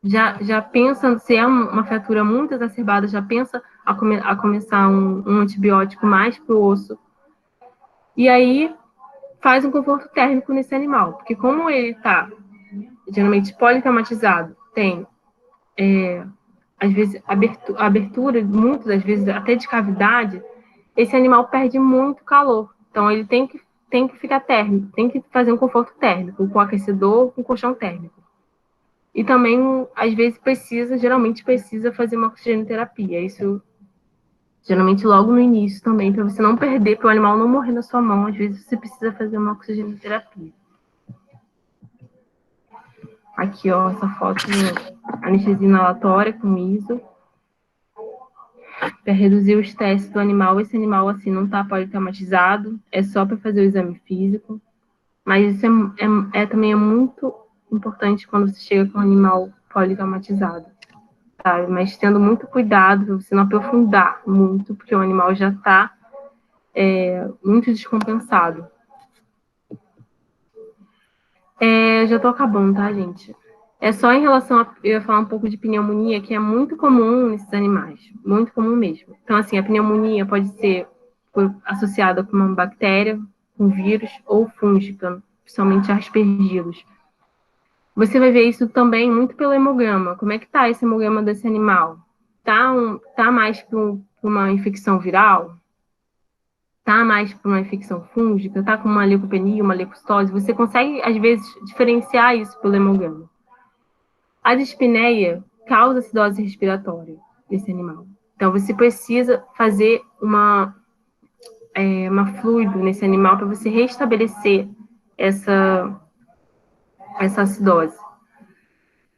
Já pensa, se é uma fratura muito exacerbada, já pensa a começar um antibiótico mais para o osso. E aí faz um conforto térmico nesse animal, porque como ele está geralmente politraumatizado, tem às vezes abertura, muitas das vezes até de cavidade, esse animal perde muito calor. Então ele tem que ficar térmico, tem que fazer um conforto térmico, com aquecedor, com colchão térmico. E também, às vezes, geralmente precisa fazer uma oxigenoterapia. Isso, geralmente, logo no início também, para você não perder, para o animal não morrer na sua mão, às vezes você precisa fazer uma oxigenoterapia. Aqui, ó, essa foto de anestesia inalatória com ISO. Para reduzir o estresse do animal, esse animal, assim, não está politraumatizado, é só para fazer o exame físico. Mas isso também é muito importante quando você chega com um animal politraumatizado, sabe? Mas tendo muito cuidado para você não aprofundar muito, porque o animal já está muito descompensado. Já estou acabando, tá, gente? É só em relação eu ia falar um pouco de pneumonia, que é muito comum nesses animais, muito comum mesmo. Então, assim, a pneumonia pode ser associada com uma bactéria, um vírus ou fúngica, principalmente aspergilos. Você vai ver isso também muito pelo hemograma. Como é que tá esse hemograma desse animal? Tá mais para uma infecção viral? Tá mais para uma infecção fúngica? Tá com uma leucopenia, uma leucocitose? Você consegue, às vezes, diferenciar isso pelo hemograma. A dispneia causa acidose respiratória desse animal. Então, você precisa fazer uma fluido nesse animal para você restabelecer essa acidose.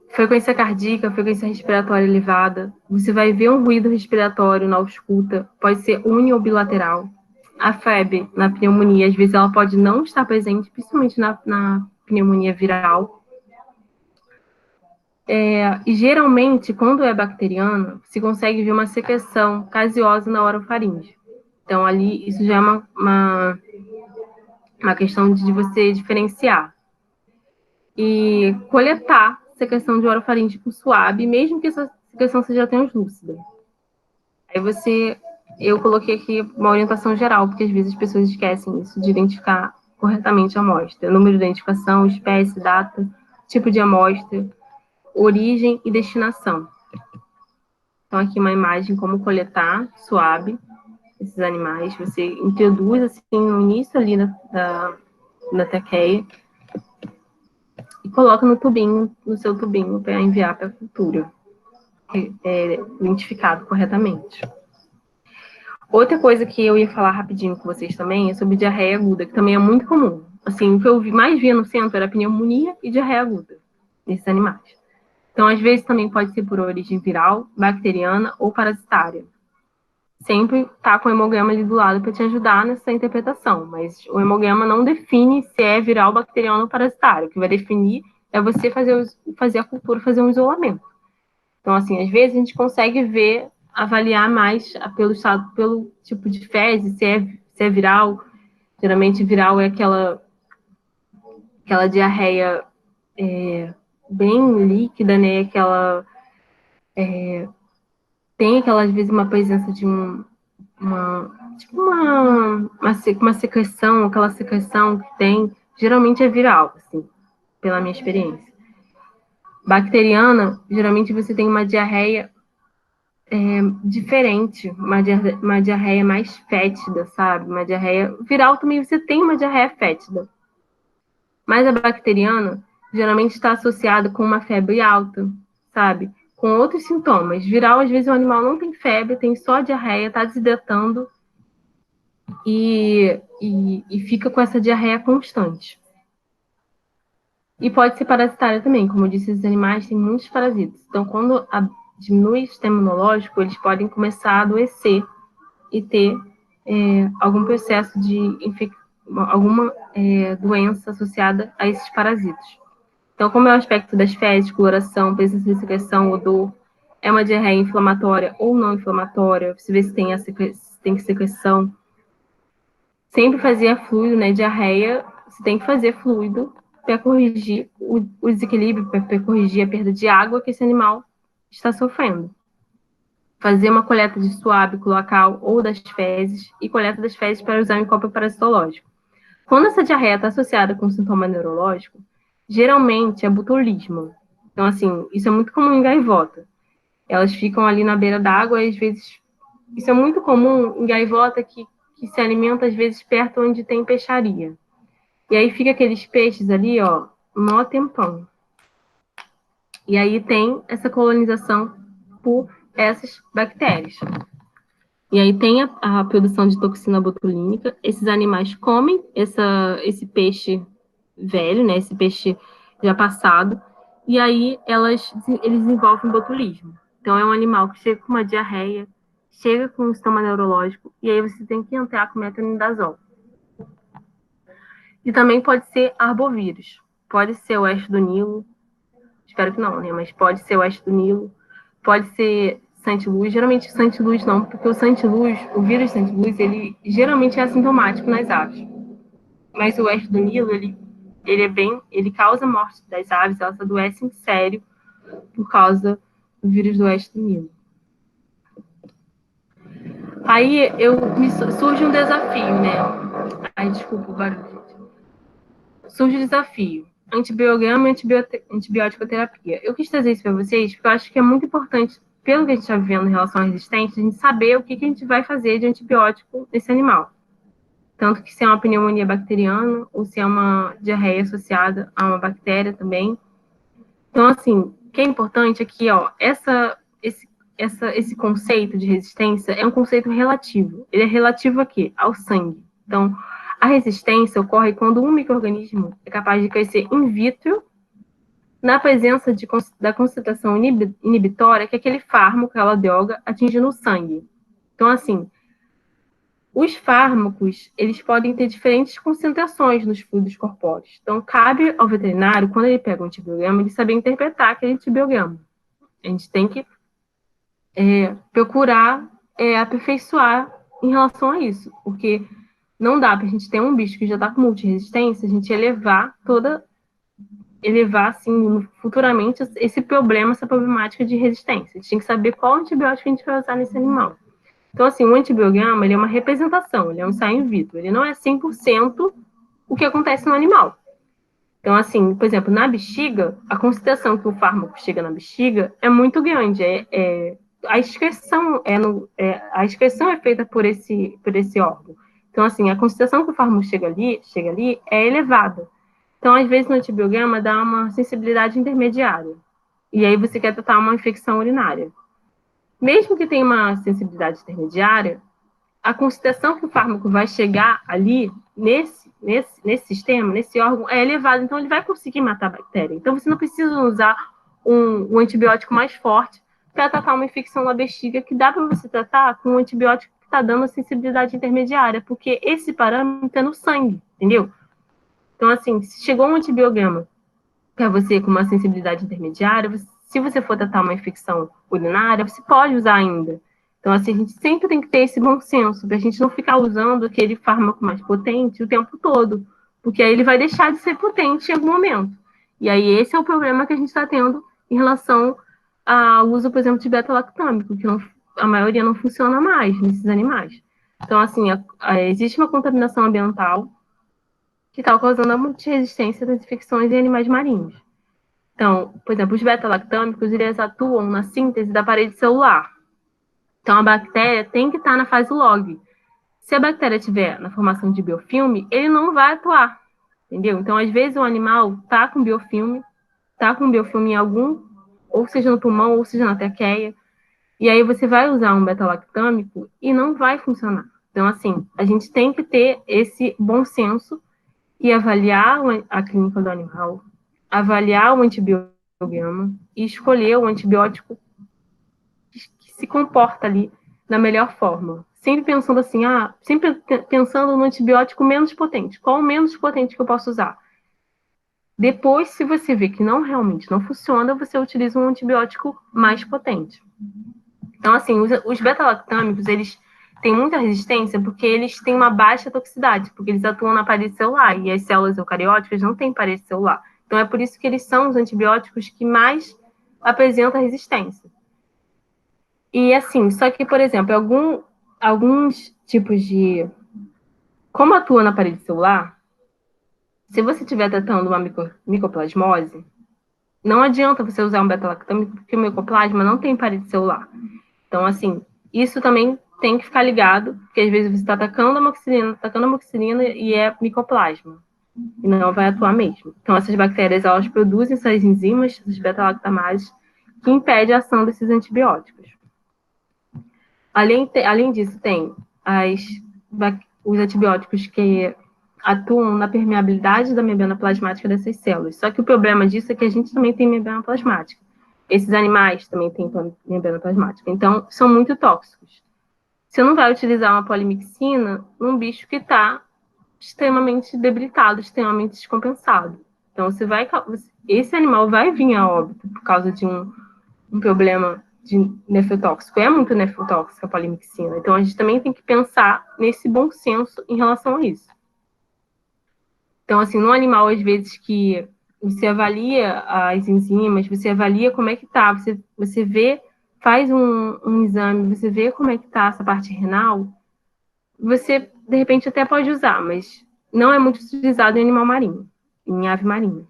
Frequência cardíaca, frequência respiratória elevada. Você vai ver um ruído respiratório na ausculta, pode ser uni ou bilateral. A febre na pneumonia, às vezes ela pode não estar presente, principalmente na pneumonia viral. E geralmente, quando é bacteriana, se consegue ver uma secreção caseosa na orofaringe. Então, ali, isso já é uma questão de você diferenciar. E coletar secreção de orofaringe com suave, mesmo que essa secreção seja translúcida. Aí eu coloquei aqui uma orientação geral, porque às vezes as pessoas esquecem isso, de identificar corretamente a amostra. Número de identificação, espécie, data, tipo de amostra, origem e destinação. Então, aqui uma imagem como coletar suave esses animais. Você introduz, assim, no início ali da traqueia e coloca no seu tubinho, para enviar para a cultura, identificado corretamente. Outra coisa que eu ia falar rapidinho com vocês também é sobre diarreia aguda, que também é muito comum. Assim, o que eu mais via no centro era pneumonia e diarreia aguda nesses animais. Então, às vezes, também pode ser por origem viral, bacteriana ou parasitária. Sempre tá com o hemograma ali do lado para te ajudar nessa interpretação, mas o hemograma não define se é viral, bacteriano ou parasitário. O que vai definir é você fazer a cultura, fazer um isolamento. Então, assim, às vezes a gente consegue ver avaliar mais pelo estado, pelo tipo de fezes, se é viral. Geralmente viral é aquela diarreia bem líquida, né? Tem aquela, às vezes, uma presença de uma secreção, aquela secreção que tem, geralmente é viral, assim, pela minha experiência. Bacteriana, geralmente você tem uma diarreia diferente, uma diarreia mais fétida, sabe? Uma diarreia viral também você tem uma diarreia fétida. Mas a bacteriana geralmente está associada com uma febre alta, sabe? Com outros sintomas. Viral, às vezes, o animal não tem febre, tem só diarreia, está desidratando e fica com essa diarreia constante. E pode ser parasitária também. Como eu disse, os animais têm muitos parasitas. Então, quando diminui o sistema imunológico, eles podem começar a adoecer e ter algum processo de alguma doença associada a esses parasitas. Então, como é o aspecto das fezes, coloração, presença de secreção, odor, é uma diarreia inflamatória ou não inflamatória, você vê se tem secreção. Sempre fazia fluido, né? Diarreia, você tem que fazer fluido para corrigir o desequilíbrio, para corrigir a perda de água que esse animal está sofrendo. Fazer uma coleta de suave cloacal ou das fezes e coleta das fezes para usar em copo parasitológico. Quando essa diarreia está associada com sintoma neurológico, geralmente é botulismo. Então, assim, isso é muito comum em gaivota. Elas ficam ali na beira d'água e, às vezes, isso é muito comum em gaivota que se alimenta, às vezes, perto onde tem peixaria. E aí fica aqueles peixes ali, ó, mó tempão. E aí tem essa colonização por essas bactérias. E aí tem a produção de toxina botulínica. Esses animais comem esse peixe velho, né? Esse peixe já passado. E aí eles desenvolvem botulismo. Então é um animal que chega com uma diarreia, chega com um sintoma neurológico, e aí você tem que entrar com metronidazol. E também pode ser arbovírus. Pode ser o oeste do Nilo. Espero que não, né? Mas pode ser o oeste do Nilo. Pode ser Santiluz. Geralmente Santiluz não, porque o vírus Santiluz, ele geralmente é assintomático nas aves. Mas o oeste do Nilo, ele causa morte das aves, elas adoecem sério por causa do vírus do oeste do Nilo. Aí surge um desafio, né? Ai, desculpa o barulho, gente. Surge o desafio. Antibiograma e antibiótico terapia. Eu quis trazer isso para vocês porque eu acho que é muito importante, pelo que a gente está vivendo em relação à resistência, a gente saber o que a gente vai fazer de antibiótico nesse animal. Tanto que se é uma pneumonia bacteriana ou se é uma diarreia associada a uma bactéria também. Então, assim, o que é importante aqui, ó, esse conceito de resistência é um conceito relativo. Ele é relativo a quê? Ao sangue. Então, a resistência ocorre quando um micro-organismo é capaz de crescer in vitro na presença da concentração inibitória que aquele fármaco, aquela droga, atinge no sangue. Então, assim, os fármacos, eles podem ter diferentes concentrações nos fluidos corpóreos. Então, cabe ao veterinário, quando ele pega um antibiograma, ele saber interpretar aquele antibiograma. A gente tem que procurar aperfeiçoar em relação a isso, porque não dá para a gente ter um bicho que já está com multiresistência, a gente elevar, assim, futuramente esse problema, essa problemática de resistência. A gente tem que saber qual antibiótico a gente vai usar nesse animal. Então, assim, o antibiograma, ele é uma representação, ele é um ensaio in vitro, ele não é 100% o que acontece no animal. Então, assim, por exemplo, na bexiga, a concentração que o fármaco chega na bexiga é muito grande, a excreção é feita por esse órgão. Então, assim, a concentração que o fármaco chega ali é elevada. Então, às vezes, no antibiograma dá uma sensibilidade intermediária. E aí você quer tratar uma infecção urinária. Mesmo que tenha uma sensibilidade intermediária, a concentração que o fármaco vai chegar ali, nesse sistema, nesse órgão, é elevada. Então, ele vai conseguir matar a bactéria. Então, você não precisa usar um antibiótico mais forte para tratar uma infecção na bexiga, que dá para você tratar com um antibiótico que está dando a sensibilidade intermediária, porque esse parâmetro é no sangue, entendeu? Então, assim, se chegou um antibiograma para você com uma sensibilidade intermediária, se você for tratar uma infecção urinária, você pode usar ainda. Então, assim, a gente sempre tem que ter esse bom senso, para a gente não ficar usando aquele fármaco mais potente o tempo todo, porque aí ele vai deixar de ser potente em algum momento. E aí esse é o problema que a gente está tendo em relação ao uso, por exemplo, de beta-lactâmico, que a maioria não funciona mais nesses animais. Então, assim, existe uma contaminação ambiental que está causando a multiresistência das infecções em animais marinhos. Então, por exemplo, os beta-lactâmicos, eles atuam na síntese da parede celular. Então, a bactéria tem que estar na fase log. Se a bactéria estiver na formação de biofilme, ele não vai atuar, entendeu? Então, às vezes, o animal está com biofilme em algum, ou seja no pulmão, ou seja na traqueia, e aí você vai usar um beta-lactâmico e não vai funcionar. Então, assim, a gente tem que ter esse bom senso e avaliar a clínica do animal, avaliar o antibiograma e escolher o antibiótico que se comporta ali da melhor forma. Sempre pensando assim, sempre pensando no antibiótico menos potente. Qual o menos potente que eu posso usar? Depois, se você vê que realmente não funciona, você utiliza um antibiótico mais potente. Então, assim, os beta-lactâmicos, eles têm muita resistência porque eles têm uma baixa toxicidade, porque eles atuam na parede celular, e as células eucarióticas não têm parede celular. Então, é por isso que eles são os antibióticos que mais apresentam resistência. E, assim, só que, por exemplo, alguns tipos de... Como atua na parede celular, se você estiver tratando uma micoplasmose, não adianta você usar um beta-lactâmico, porque o micoplasma não tem parede celular. Então, assim, isso também tem que ficar ligado, porque às vezes você está atacando a amoxicilina e é micoplasma, e não vai atuar mesmo. Então, essas bactérias, elas produzem essas enzimas, essas beta-lactamases, que impedem a ação desses antibióticos. Além disso, tem os antibióticos que atuam na permeabilidade da membrana plasmática dessas células. Só que o problema disso é que a gente também tem membrana plasmática. Esses animais também têm membrana plasmática. Então, são muito tóxicos. Você não vai utilizar uma polimixina num bicho que está extremamente debilitado, extremamente descompensado. Então, esse animal vai vir a óbito por causa de um problema de nefrotóxico. É muito nefrotóxica a polimixina. Então, a gente também tem que pensar nesse bom senso em relação a isso. Então, assim, no animal, às vezes, que você avalia as enzimas, você avalia como é que tá, você vê, faz um exame, você vê como é que tá essa parte renal, você, de repente, até pode usar, mas não é muito utilizado em animal marinho, em ave marinha.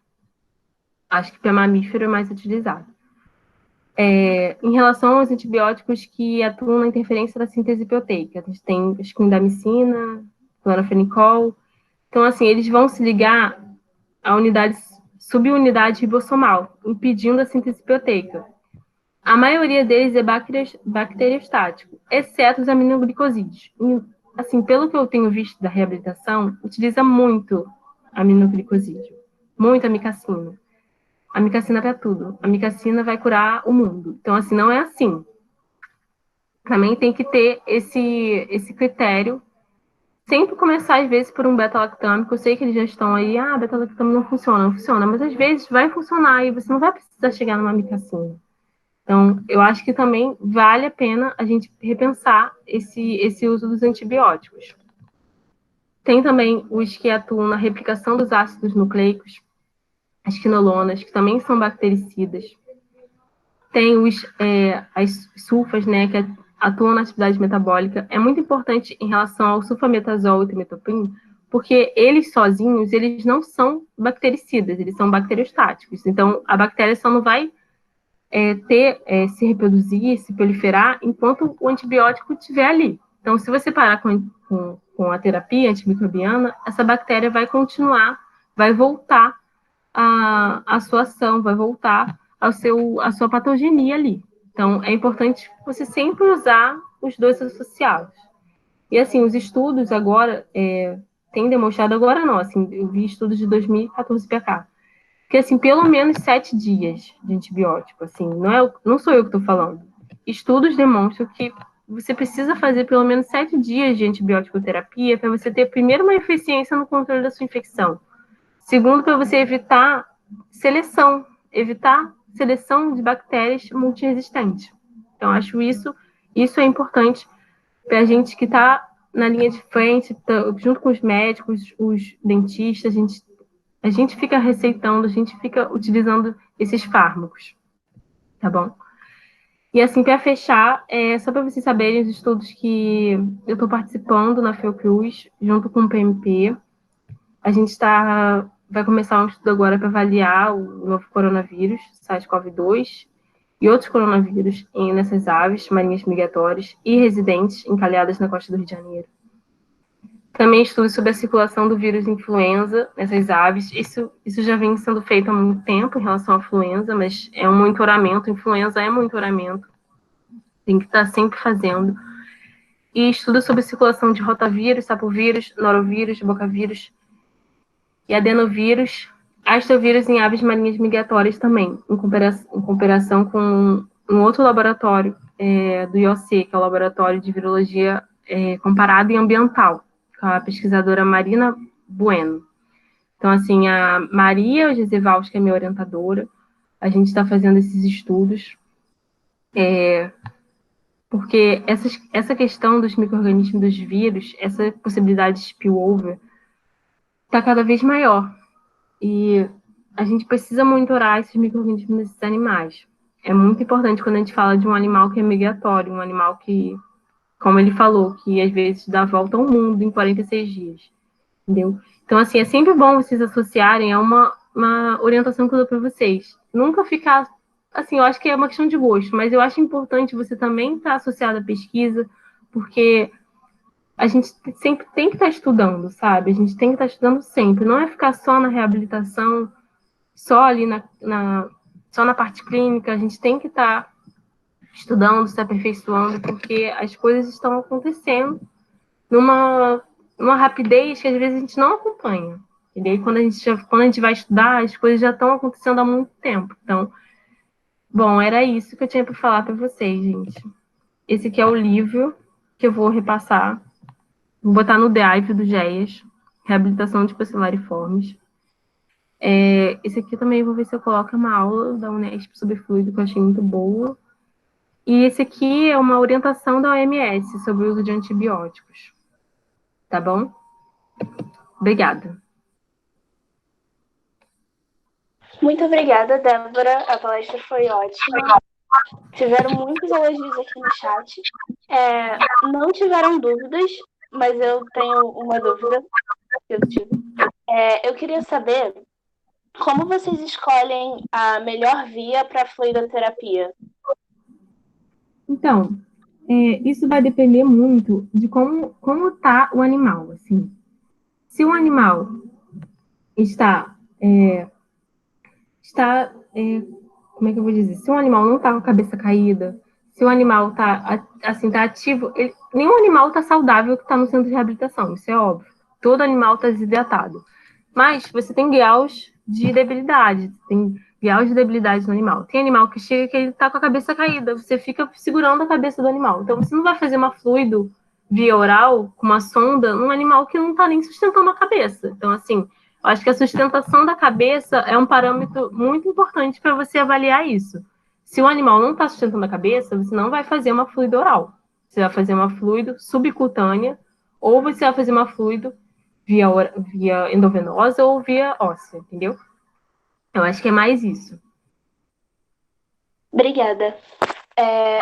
Acho que para mamífero é mais utilizado. Em relação aos antibióticos que atuam na interferência da síntese proteica, a gente tem esquindamicina, cloranfenicol. Então, assim, eles vão se ligar a subunidade ribossomal, impedindo a síntese proteica. A maioria deles é bacteriostático, exceto os aminoglicosídeos. Assim, pelo que eu tenho visto da reabilitação, utiliza muito aminoglicosídeo, muito amicacina. Amicacina para tudo. A amicacina vai curar o mundo. Então, assim, não é assim. Também tem que ter esse critério. Sempre começar, às vezes, por um beta-lactâmico. Eu sei que eles já estão aí, beta-lactâmico não funciona. Mas, às vezes, vai funcionar e você não vai precisar chegar numa amicacina. Então, eu acho que também vale a pena a gente repensar esse uso dos antibióticos. Tem também os que atuam na replicação dos ácidos nucleicos, as quinolonas, que também são bactericidas. Tem as sulfas, né, que atuam na atividade metabólica. É muito importante em relação ao sulfametazol e trimetopan, porque eles sozinhos, eles não são bactericidas, eles são bacteriostáticos. Então, a bactéria só não vai se reproduzir, se proliferar, enquanto o antibiótico estiver ali. Então, se você parar com a terapia antimicrobiana, essa bactéria vai continuar, vai voltar a sua ação, vai voltar a sua patogenia ali. Então, é importante você sempre usar os dois associados. E, assim, os estudos agora têm demonstrado, agora não, assim, eu vi estudos de 2014 para cá, que, assim, pelo menos 7 dias de antibiótico, assim, não sou eu que estou falando. Estudos demonstram que você precisa fazer pelo menos 7 dias de antibiótico-terapia para você ter, primeiro, uma eficiência no controle da sua infecção. Segundo, para você evitar seleção de bactérias multiresistentes. Então, acho isso Isso é importante para a gente que está na linha de frente, junto com os médicos, os dentistas, a gente fica receitando, a gente fica utilizando esses fármacos, tá bom? E assim, para fechar, só para vocês saberem os estudos que eu estou participando na Fiocruz, junto com o PMP, a gente vai começar um estudo agora para avaliar o novo coronavírus, SARS-CoV-2, e outros coronavírus nessas aves marinhas migratórias e residentes encalhadas na costa do Rio de Janeiro. Também estudos sobre a circulação do vírus influenza nessas aves. Isso já vem sendo feito há muito tempo em relação à influenza, mas é um monitoramento. Influenza é monitoramento. Tem que estar sempre fazendo. E estudos sobre a circulação de rotavírus, sapovírus, norovírus, bocavírus e adenovírus, astrovírus em aves marinhas migratórias também, em comparação com um outro laboratório do IOC, que é o Laboratório de Virologia Comparada e Ambiental, com a pesquisadora Marina Bueno. Então, assim, a Maria Gesevals, que é minha orientadora, a gente está fazendo esses estudos, porque essa questão dos micro-organismos, dos vírus, essa possibilidade de spillover, está cada vez maior. E a gente precisa monitorar esses micro-organismos nesses animais. É muito importante quando a gente fala de um animal que é migratório, um animal que, como ele falou, que às vezes dá a volta ao mundo em 46 dias. Entendeu? Então, assim, é sempre bom vocês associarem a uma orientação que eu dou para vocês. Nunca ficar... Assim, eu acho que é uma questão de gosto, mas eu acho importante você também estar associado à pesquisa, porque a gente sempre tem que estar estudando, sabe? A gente tem que estar estudando sempre. Não é ficar só na reabilitação, só ali só na parte clínica. A gente tem que estar estudando, se aperfeiçoando, porque as coisas estão acontecendo numa rapidez que às vezes a gente não acompanha. E daí, quando a gente vai estudar, as coisas já estão acontecendo há muito tempo. Então, bom, era isso que eu tinha para falar para vocês, gente. Esse aqui é o livro que eu vou repassar. Vou botar no Drive do GEAS, Reabilitação de Bacillariformes. Esse aqui também eu vou ver se eu coloco uma aula da Unesp sobre fluido, que eu achei muito boa. E esse aqui é uma orientação da OMS sobre o uso de antibióticos. Tá bom? Obrigada. Muito obrigada, Débora. A palestra foi ótima. Tiveram muitos elogios aqui no chat. Não tiveram dúvidas, mas eu tenho uma dúvida que eu tive. Eu queria saber como vocês escolhem a melhor via para a fluidoterapia. Então, isso vai depender muito de como está o animal, assim. Se o animal está como é que eu vou dizer? Se um animal não está com a cabeça caída, se o animal está ativo, nenhum animal está saudável que está no centro de reabilitação, isso é óbvio. Todo animal está desidratado. Mas você tem graus de debilidade, no animal. Tem animal que chega que ele está com a cabeça caída, você fica segurando a cabeça do animal. Então, você não vai fazer uma fluido via oral, com uma sonda, num animal que não está nem sustentando a cabeça. Então, assim, eu acho que a sustentação da cabeça é um parâmetro muito importante para você avaliar isso. Se o animal não está sustentando a cabeça, você não vai fazer uma fluido oral. Você vai fazer uma fluido subcutânea, ou você vai fazer uma fluido via endovenosa ou via óssea, entendeu? Eu acho que é mais isso. Obrigada.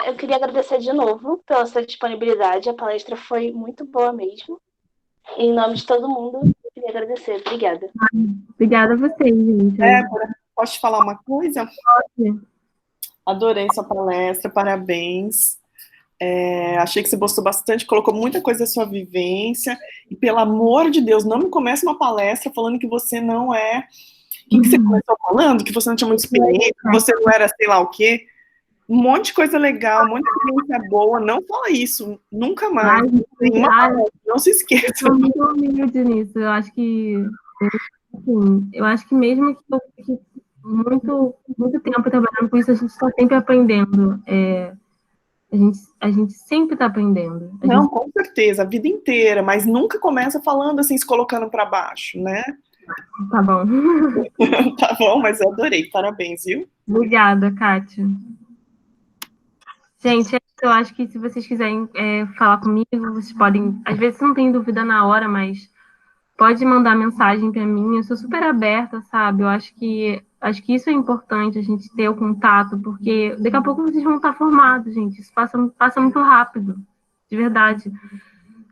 Eu queria agradecer de novo pela sua disponibilidade. A palestra foi muito boa mesmo. Em nome de todo mundo, eu queria agradecer. Obrigada. Obrigada a vocês, gente. Débora, posso te falar uma coisa? Pode. Adorei sua palestra, parabéns. Achei que você gostou bastante, colocou muita coisa da sua vivência. E, pelo amor de Deus, não me comece uma palestra falando que você não é... O que você começou falando? Que você não tinha muita experiência, que você não era sei lá o quê. Um monte de coisa legal, um monte de experiência boa. Não fala isso, nunca mais. Não se esqueça. Eu sou muito humilde nisso. Eu acho que... eu acho que mesmo que eu fique muito tempo trabalhando com isso, a gente está sempre aprendendo. A gente sempre está aprendendo. Não, com certeza, a vida inteira, mas nunca começa falando assim, se colocando para baixo, né? Tá bom. Tá bom, mas eu adorei. Parabéns, viu? Obrigada, Kátia. Gente, Eu acho que se vocês quiserem falar comigo, vocês podem, às vezes não tem dúvida na hora, mas pode mandar mensagem para mim, eu sou super aberta, sabe? Eu acho que isso é importante, a gente ter o contato, porque daqui a pouco vocês vão estar formados, gente. Isso passa muito rápido, de verdade.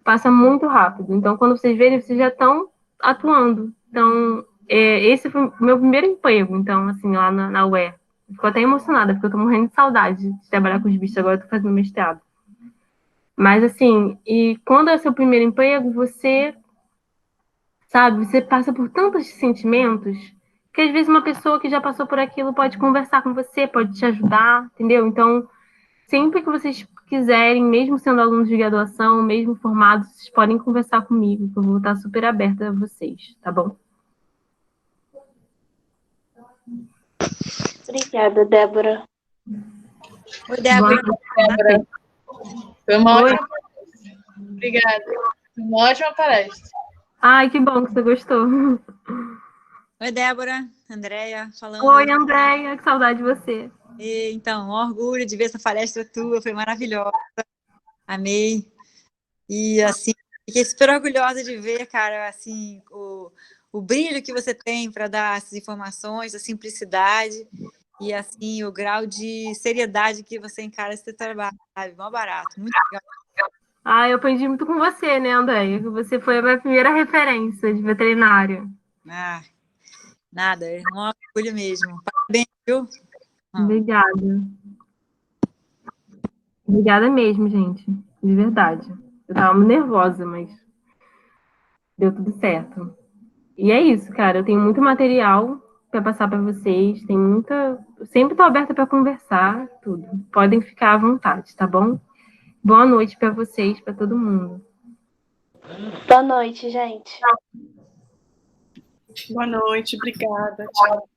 Passa muito rápido. Então, quando vocês verem, vocês já estão atuando. Então, esse foi o meu primeiro emprego, então, assim, lá na UE. Fico até emocionada, porque eu tô morrendo de saudade de trabalhar com os bichos, agora eu tô fazendo mestrado. Mas, assim, e quando é seu primeiro emprego, você, sabe, você passa por tantos sentimentos que, às vezes, uma pessoa que já passou por aquilo pode conversar com você, pode te ajudar, entendeu? Então, sempre que vocês quiserem, mesmo sendo alunos de graduação, mesmo formados, vocês podem conversar comigo, que eu vou estar super aberta a vocês, tá bom? Obrigada, Débora. Oi, Débora. Débora. Foi uma Oi. ótima palestra. Obrigada. Foi uma ótima palestra. Ai, que bom que você gostou. Oi, Débora. Andréia falando. Oi, Andréia, que saudade de você. E, então, um orgulho de ver essa palestra tua, foi maravilhosa. Amei. E, assim, fiquei super orgulhosa de ver, cara, assim, o brilho que você tem para dar essas informações, a simplicidade e, assim, o grau de seriedade que você encara esse trabalho, sabe? Mó barato, muito legal. Ah, eu aprendi muito com você, né, Andréia? Que você foi a minha primeira referência de veterinária. Ah, nada, é um orgulho mesmo. Parabéns, viu? Obrigada. Obrigada mesmo, gente. De verdade. Eu tava nervosa, mas deu tudo certo. E é isso, cara. Eu tenho muito material para passar para vocês. Tem muita. Eu sempre tô aberta para conversar, tudo. Podem ficar à vontade, tá bom? Boa noite para vocês, para todo mundo. Boa noite, gente. Boa noite, obrigada. Tchau.